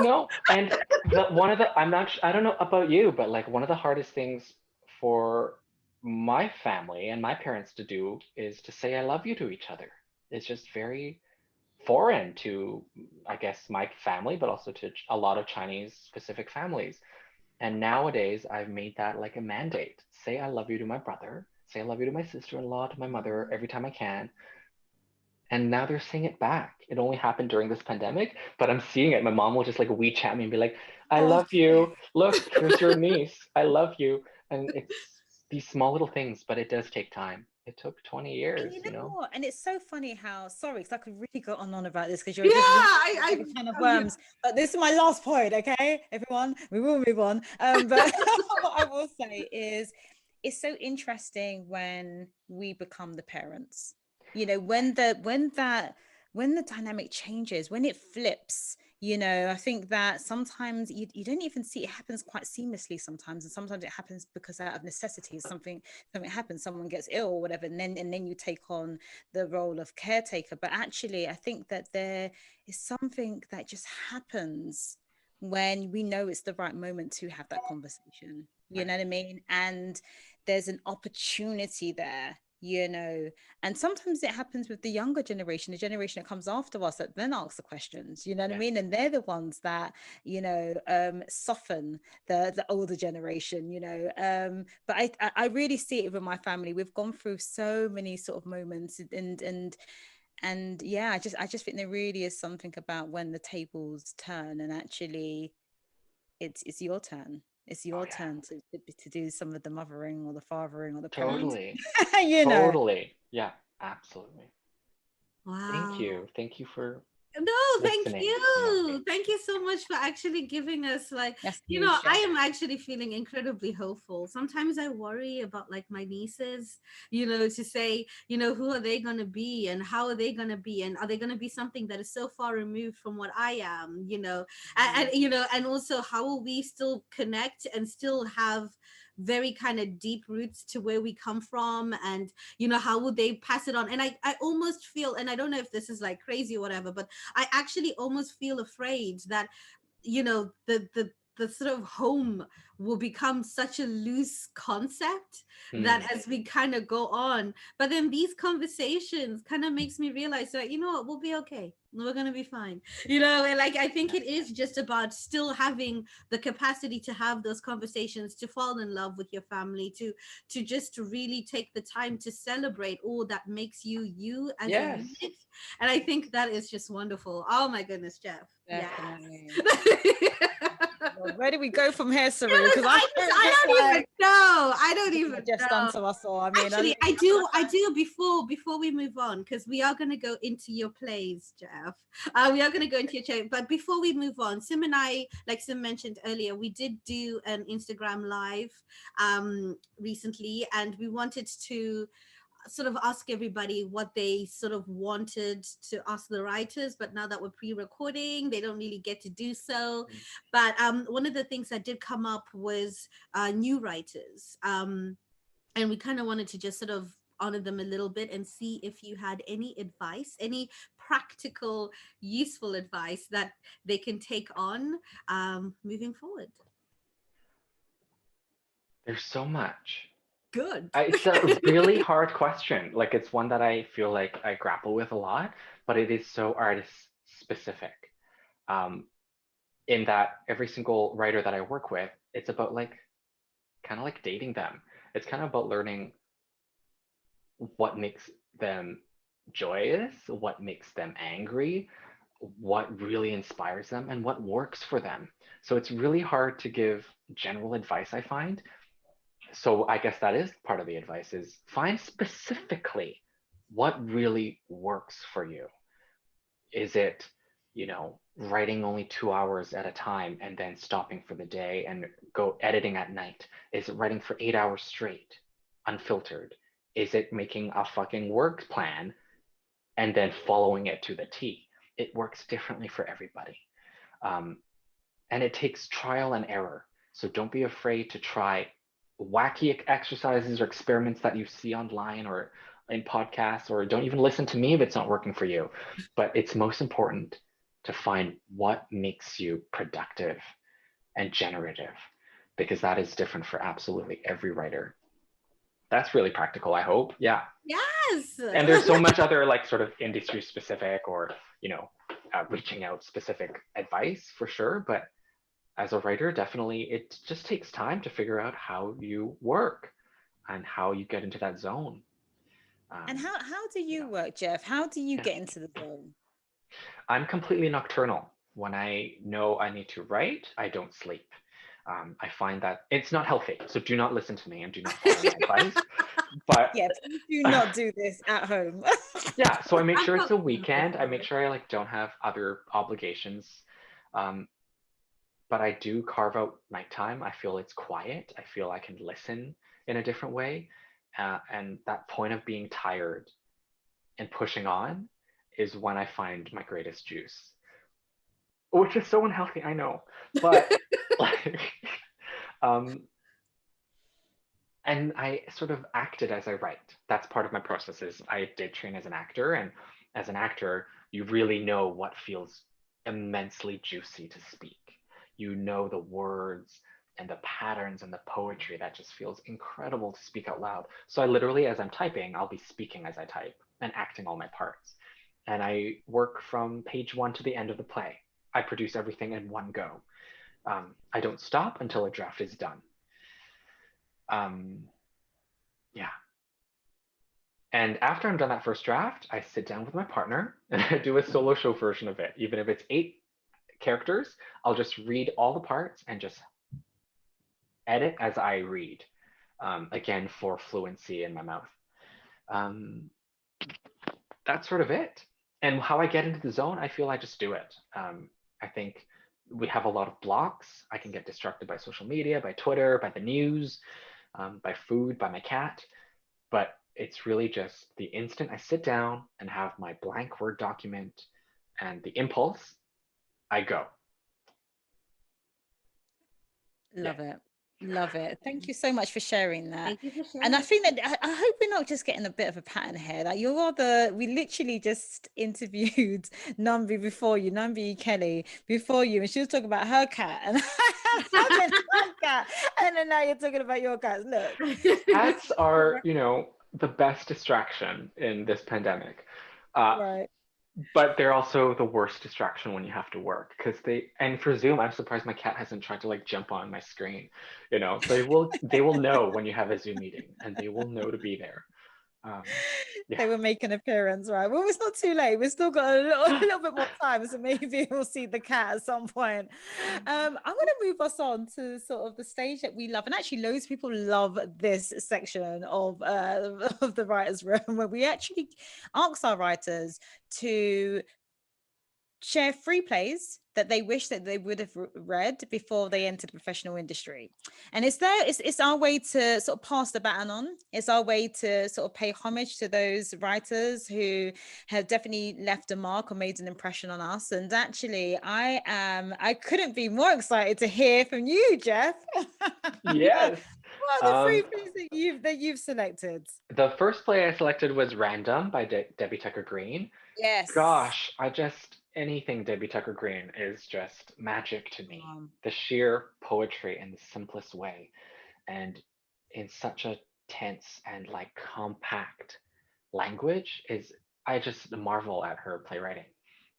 No. And I don't know about you, but like one of the hardest things for my family and my parents to do is to say I love you to each other. It's just very foreign to, I guess, my family, but also to a lot of Chinese specific families. And nowadays I've made that like a mandate. Say I love you to my brother, say I love you to my sister-in-law, to my mother every time I can. And now they're saying it back. It only happened during this pandemic, but I'm seeing it. My mom will just like WeChat me and be like, I love you. Look, here's your niece. I love you. And it's these small little things, but it does take time. It took 20 years, and you know? what? And it's so funny how, sorry, because I could really go on and on about this because you're just kind of worms. But this is my last point, okay, everyone? We will move on. But what I will say is, it's so interesting when we become the parents. You know, when the dynamic changes, when it flips. You know, I think that sometimes you don't even see it happens quite seamlessly sometimes, and sometimes it happens because out of necessity. Something happens, someone gets ill or whatever, and then you take on the role of caretaker. But actually, I think that there is something that just happens when we know it's the right moment to have that conversation. You know what I mean? And there's an opportunity there, you know, and sometimes it happens with the younger generation, the generation that comes after us, that then asks the questions, you know what I mean? And they're the ones that, you know, soften the older generation, you know. But I really see it with my family. We've gone through so many sort of moments, and yeah, I just think there really is something about when the tables turn and actually it's your turn. It's your turn to do some of the mothering or the fathering or the Totally. you know. Totally. Yeah, absolutely. Wow. Thank you for Thank listening. you. Thank you so much for actually giving us like, you know, I am actually feeling incredibly hopeful. Sometimes I worry about like my nieces, you know, to say, you know, who are they going to be and how are they going to be, and are they going to be something that is so far removed from what I am, you know, and you know, and also how will we still connect and still have very kind of deep roots to where we come from, and you know, how would they pass it on? And I almost feel, and I don't know if this is like crazy or whatever, but I actually almost feel afraid that, you know, the sort of home will become such a loose concept that as we kind of go on, but then these conversations kind of makes me realize that, you know what, we'll be okay, we're going to be fine, you know. And like I think it is just about still having the capacity to have those conversations, to fall in love with your family, to just really take the time to celebrate all that makes you you as a unit. And I think that is just wonderful. Oh my goodness, Jeff. Definitely. Yes. Well, where do we go from here, Saru? Because I don't even know. I don't even just know. done to us all. I mean, actually, I do. Before we move on, because we are going to go into your plays, Jeff. We are going to go into your show, but before we move on, Sim and I, like Sim mentioned earlier, we did do an Instagram live recently, and we wanted to sort of ask everybody what they sort of wanted to ask the writers, but now that we're pre-recording, they don't really get to do so. But one of the things that did come up was new writers, and we kind of wanted to just sort of honor them a little bit and see if you had any advice, any practical, useful advice that they can take on moving forward. There's so much. Good. It's a really hard question. Like, it's one that I feel like I grapple with a lot, but it is so artist specific. In that every single writer that I work with, it's about like kind of like dating them. It's kind of about learning what makes them joyous, what makes them angry, what really inspires them, and what works for them. So it's really hard to give general advice, I find. So I guess that is part of the advice, is find specifically what really works for you. Is it, writing only 2 hours at a time and then stopping for the day and go editing at night? Is it writing for 8 hours straight, unfiltered? Is it making a fucking work plan and then following it to the T? It works differently for everybody. And it takes trial and error. So don't be afraid to try wacky exercises or experiments that you see online or in podcasts, or don't even listen to me if it's not working for you. But it's most important to find what makes you productive and generative, because that is different for absolutely every writer. That's really practical, I hope. Yeah. Yes. And there's so much other like sort of industry specific or, reaching out specific advice for sure. But as a writer, definitely it just takes time to figure out how you work and how you get into that zone. And how do you work, Jeff? How do you get into the zone? I'm completely nocturnal. When I know I need to write, I don't sleep. I find that it's not healthy. So do not listen to me and do not follow my advice. But yeah, please do not do this at home. Yeah, so I make sure it's a weekend. I make sure I don't have other obligations. But I do carve out nighttime. I feel it's quiet. I feel I can listen in a different way. And that point of being tired and pushing on is when I find my greatest juice, which is so unhealthy, I know. But and I sort of acted as I write. That's part of my process. Is I did train as an actor, and as an actor, you really know what feels immensely juicy to speak. You know the words and the patterns and the poetry that just feels incredible to speak out loud. So I literally, as I'm typing, I'll be speaking as I type and acting all my parts. And I work from page 1 to the end of the play. I produce everything in one go. I don't stop until a draft is done. Yeah. And after I'm done that first draft, I sit down with my partner and I do a solo show version of it. Even if it's 8 characters, I'll just read all the parts and just edit as I read. Again, for fluency in my mouth. That's sort of it. And how I get into the zone, I feel I just do it. I think we have a lot of blocks. I can get distracted by social media, by Twitter, by the news, by food, by my cat. But it's really just the instant I sit down and have my blank Word document and the impulse, I go. Love it. Love it. Thank you so much for sharing that. Thank you for sharing. And I think that I hope we're not just getting a bit of a pattern here. Like we literally just interviewed Nambi before you, Nambi Kelly before you, and she was talking about her cat and her cat, and then now you're talking about your cats. Look, cats are, the best distraction in this pandemic. Right. But they're also the worst distraction when you have to work, because and for Zoom, I'm surprised my cat hasn't tried to like jump on my screen. They will know when you have a Zoom meeting, and they will know to be there. Yeah. They will make an appearance, right? Well, it's not too late. We've still got a little bit more time, so maybe we'll see the cat at some point. I'm going to move us on to sort of the stage that we love, and actually, loads of people love this section of the writers' room, where we actually ask our writers to share 3 plays that they wish that they would have read before they entered the professional industry. And it's our way to sort of pass the baton on. It's our way to sort of pay homage to those writers who have definitely left a mark or made an impression on us. And actually, I couldn't be more excited to hear from you, Jeff. Yes. What are the 3 plays that you've selected? The first play I selected was Random by Debbie Tucker Green. Yes. Gosh, anything Debbie Tucker Green is just magic to me. The sheer poetry in the simplest way, and in such a tense and like compact language I just marvel at her playwriting.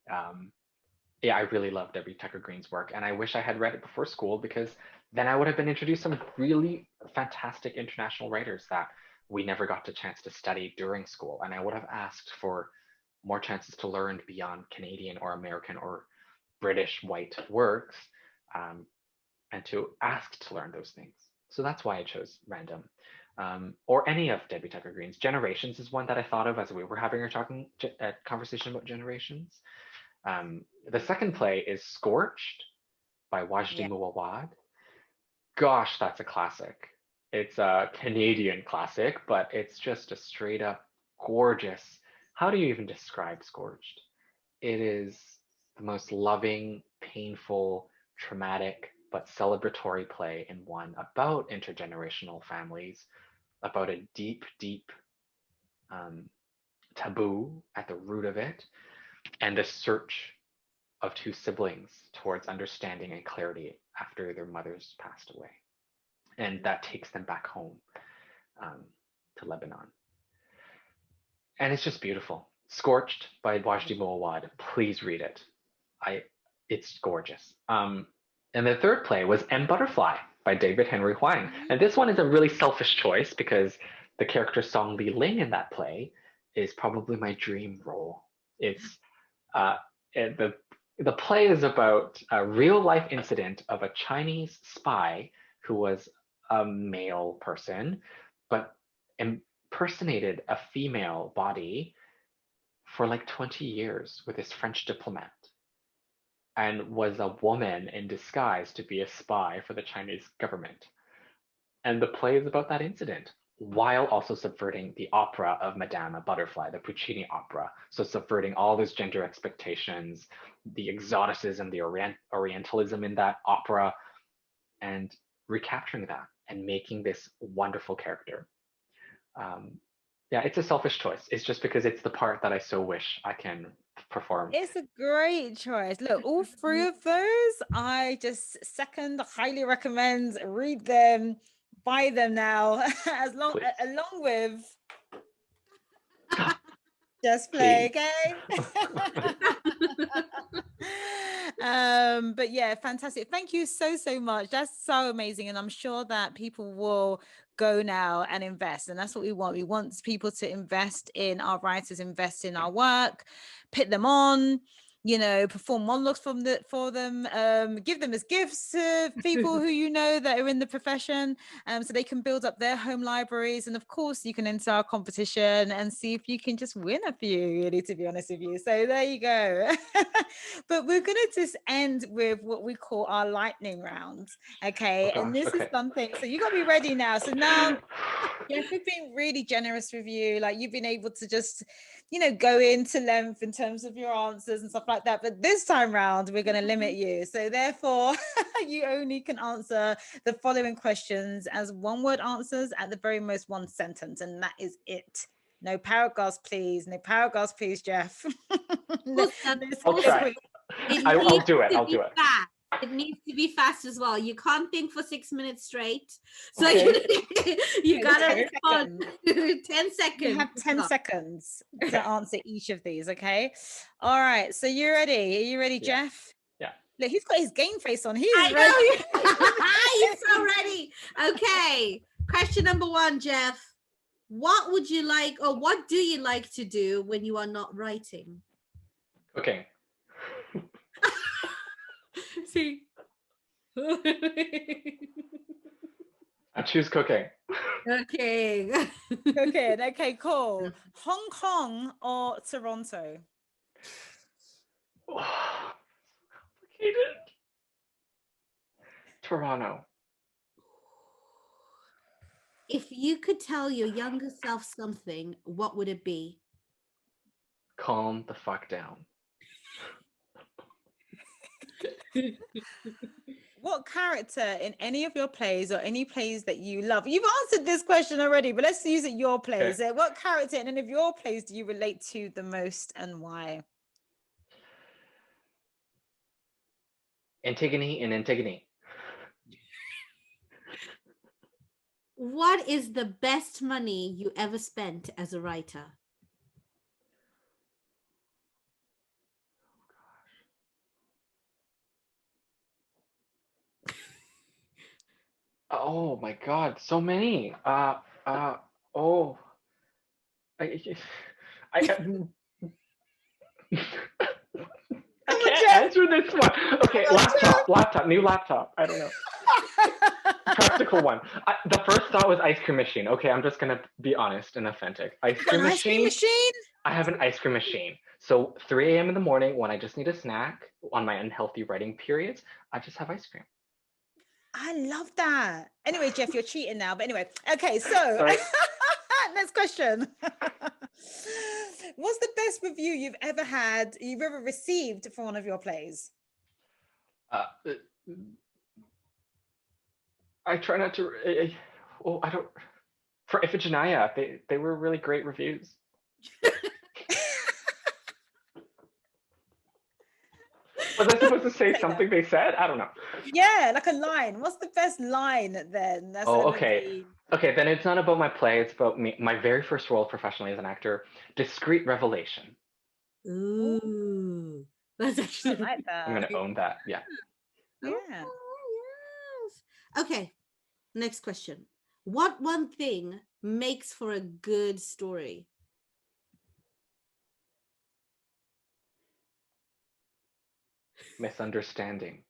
I really love Debbie Tucker Green's work, and I wish I had read it before school, because then I would have been introduced to some really fantastic international writers that we never got the chance to study during school, and I would have asked for more chances to learn beyond Canadian or American or British white works, and to ask to learn those things. So that's why I chose random. Or any of Debbie Tucker Green's. Generations is one that I thought of as we were having a conversation about generations. The second play is Scorched by Wajdi Mouawad. Gosh, that's a classic. It's a Canadian classic, but it's just a straight up gorgeous. How do you even describe Scorched? It is the most loving, painful, traumatic, but celebratory play in one about intergenerational families, about a deep, deep taboo at the root of it, and the search of two siblings towards understanding and clarity after their mothers passed away. And that takes them back home to Lebanon. And it's just beautiful. Scorched by Wajdi Mouawad. Please read it. It's gorgeous. And the third play was M. Butterfly by David Henry Hwang. And this one is a really selfish choice because the character Song Li Ling in that play is probably my dream role. It's the play is about a real life incident of a Chinese spy who was a male person, but impersonated a female body for like 20 years with this French diplomat, and was a woman in disguise to be a spy for the Chinese government. And the play is about that incident, while also subverting the opera of Madame Butterfly, the Puccini opera. So subverting all those gender expectations, the exoticism, the Orientalism in that opera, and recapturing that and making this wonderful character. Yeah, it's a selfish choice. It's just because it's the part that I so wish I can perform. It's a great choice. Look, all three of those, I just highly recommend. Read them, buy them now, along with Just Play, okay? But yeah, fantastic. Thank you so much. That's so amazing, and I'm sure that people will go now and invest, and that's what we want. We want people to invest in our writers, invest in our work, put them on, perform monologues for them, give them as gifts to people who that are in the profession, so they can build up their home libraries. And of course, you can enter our competition and see if you can just win a few, really, to be honest with you. So there you go. But we're going to just end with what we call our lightning round. Okay. Oh, and this is something, so you got to be ready now. So now, Jeff, we've been really generous with you. Like, you've been able to just, go into length in terms of your answers and stuff like that. But this time round, we're going to limit you. So therefore, you only can answer the following questions as one-word answers, at the very most one sentence. And that is it. No paragraphs, please. No paragraphs, please, Jeff. I'll try. I'll do it. I'll do it. It needs to be fast as well. You can't think for 6 minutes straight. So you gotta respond 10 seconds. You have 10 seconds to answer each of these, okay? All right, so you ready? Are you ready, Jeff? Yeah. Look, he's got his game face on. He's ready. He's so ready. Okay, question number 1, Jeff. What would you like, or what do you like to do when you are not writing? Cooking. See. I choose cooking. Okay. Cooking. Okay, cool. Hong Kong or Toronto? Oh, complicated. Toronto. If you could tell your younger self something, what would it be? Calm the fuck down. What character in any of your plays, or any plays that you love? You've answered this question already, but let's use it your plays. Okay. What character in any of your plays do you relate to the most, and why? Antigone and Antigone. What is the best money you ever spent as a writer? Oh my God, so many. I I can't answer this one. Okay, new laptop. I don't know. Practical one. The first thought was ice cream machine. Okay, I'm just gonna be honest and authentic. Ice cream machine. I have an ice cream machine. So 3 a.m. in the morning when I just need a snack on my unhealthy writing periods, I just have ice cream. I love that. Anyway, Jeff, you're cheating now. But anyway, okay, so next question. What's the best review you've ever received for one of your plays? I try not to. I don't. For Iphigenia, they were really great reviews. Was I supposed to say something they said? I don't know. Yeah, like a line. What's the best line then? That's okay. Okay, then it's not about my play. It's about me. My very first role professionally as an actor. Discreet revelation. Ooh, that's actually. I like that. I'm gonna own that. Yeah. Yeah. Oh, yes. Okay. Next question. What one thing makes for a good story? Misunderstanding.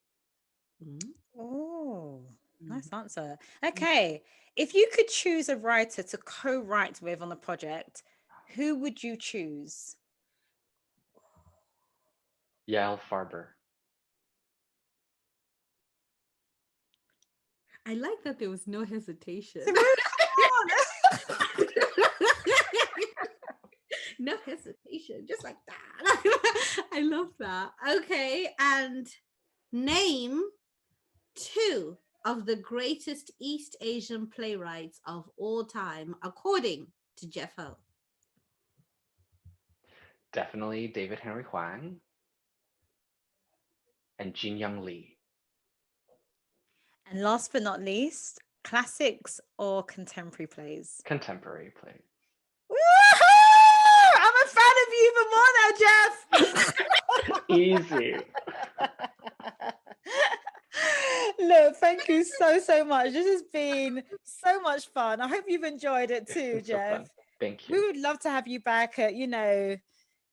Oh, nice answer. Okay. If you could choose a writer to co-write with on the project, who would you choose? Yael Farber. I like that there was no hesitation. No hesitation, just like that. I love that. Okay, and name 2 of the greatest East Asian playwrights of all time, according to Jeff Ho. Definitely David Henry Hwang and Jin Young Lee. And last but not least, classics or contemporary plays? Contemporary plays. Woo-hoo! I'm a fan of you even more now, Jeff. Easy. Look, thank you so much. This has been so much fun. I hope you've enjoyed it too, Jeff. So thank you. We would love to have you back at, a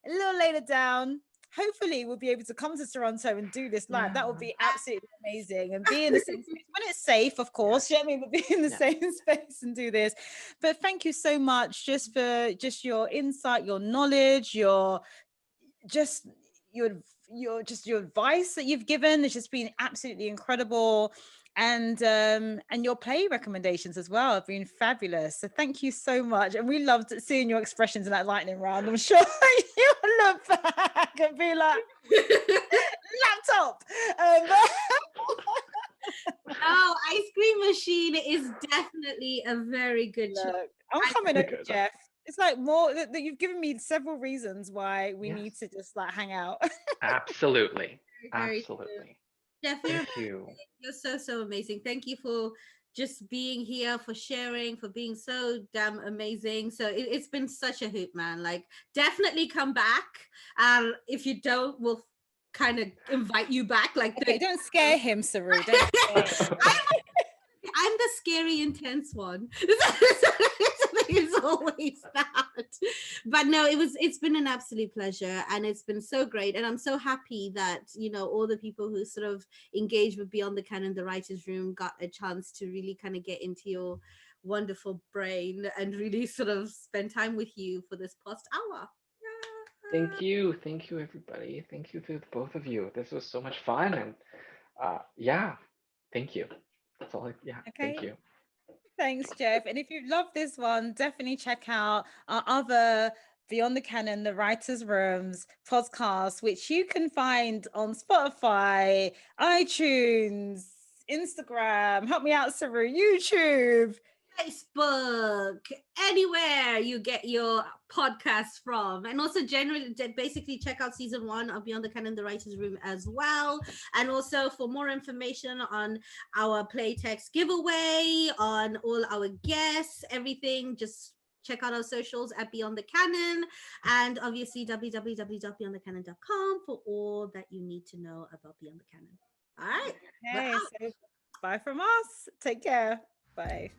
little later down. Hopefully we'll be able to come to Toronto and do this live. That would be absolutely amazing. And be in the same space when it's safe, of course. You know what I mean? But be in the same space and do this. But thank you so much just for your insight, your knowledge, your advice that you've given. It's just been absolutely incredible. And your play recommendations as well have been fabulous. So thank you so much. And we loved seeing your expressions in that lightning round. I'm sure you'll look back and be like, laptop. Oh, ice cream machine is definitely a very good choice. I'm coming over, Jeff. It's like more that you've given me several reasons why we need to just like hang out. Absolutely. Very Absolutely. Jeff, Thank you. You're so amazing. Thank you for just being here, for sharing, for being so damn amazing. So it's been such a hoot, man. Like, definitely come back. If you don't, we'll kind of invite you back. Like, okay, don't scare him, Saru. Don't scare him. I'm the scary, intense one. It's always that. But no, it's been an absolute pleasure, and it's been so great. And I'm so happy that, all the people who sort of engaged with Beyond the Canon, the writer's room, got a chance to really kind of get into your wonderful brain and really sort of spend time with you for this past hour. Thank you, everybody. Thank you to both of you. This was so much fun, and thank you. That's all. Okay. Thank you. Thanks, Jeff. And if you love this one, definitely check out our other Beyond the Canon, the Writers' Rooms podcast, which you can find on Spotify, iTunes, Instagram. Help me out, Saru. YouTube. Facebook, anywhere you get your podcasts from. And also basically check out season 1 of Beyond the Canon, the Writers' Room as well. And also for more information on our Playtext giveaway, on all our guests, everything, just check out our socials at Beyond the Canon, and obviously www.beyondthecanon.com for all that you need to know about Beyond the Canon. All right. Okay, so bye from us. Take care. Bye.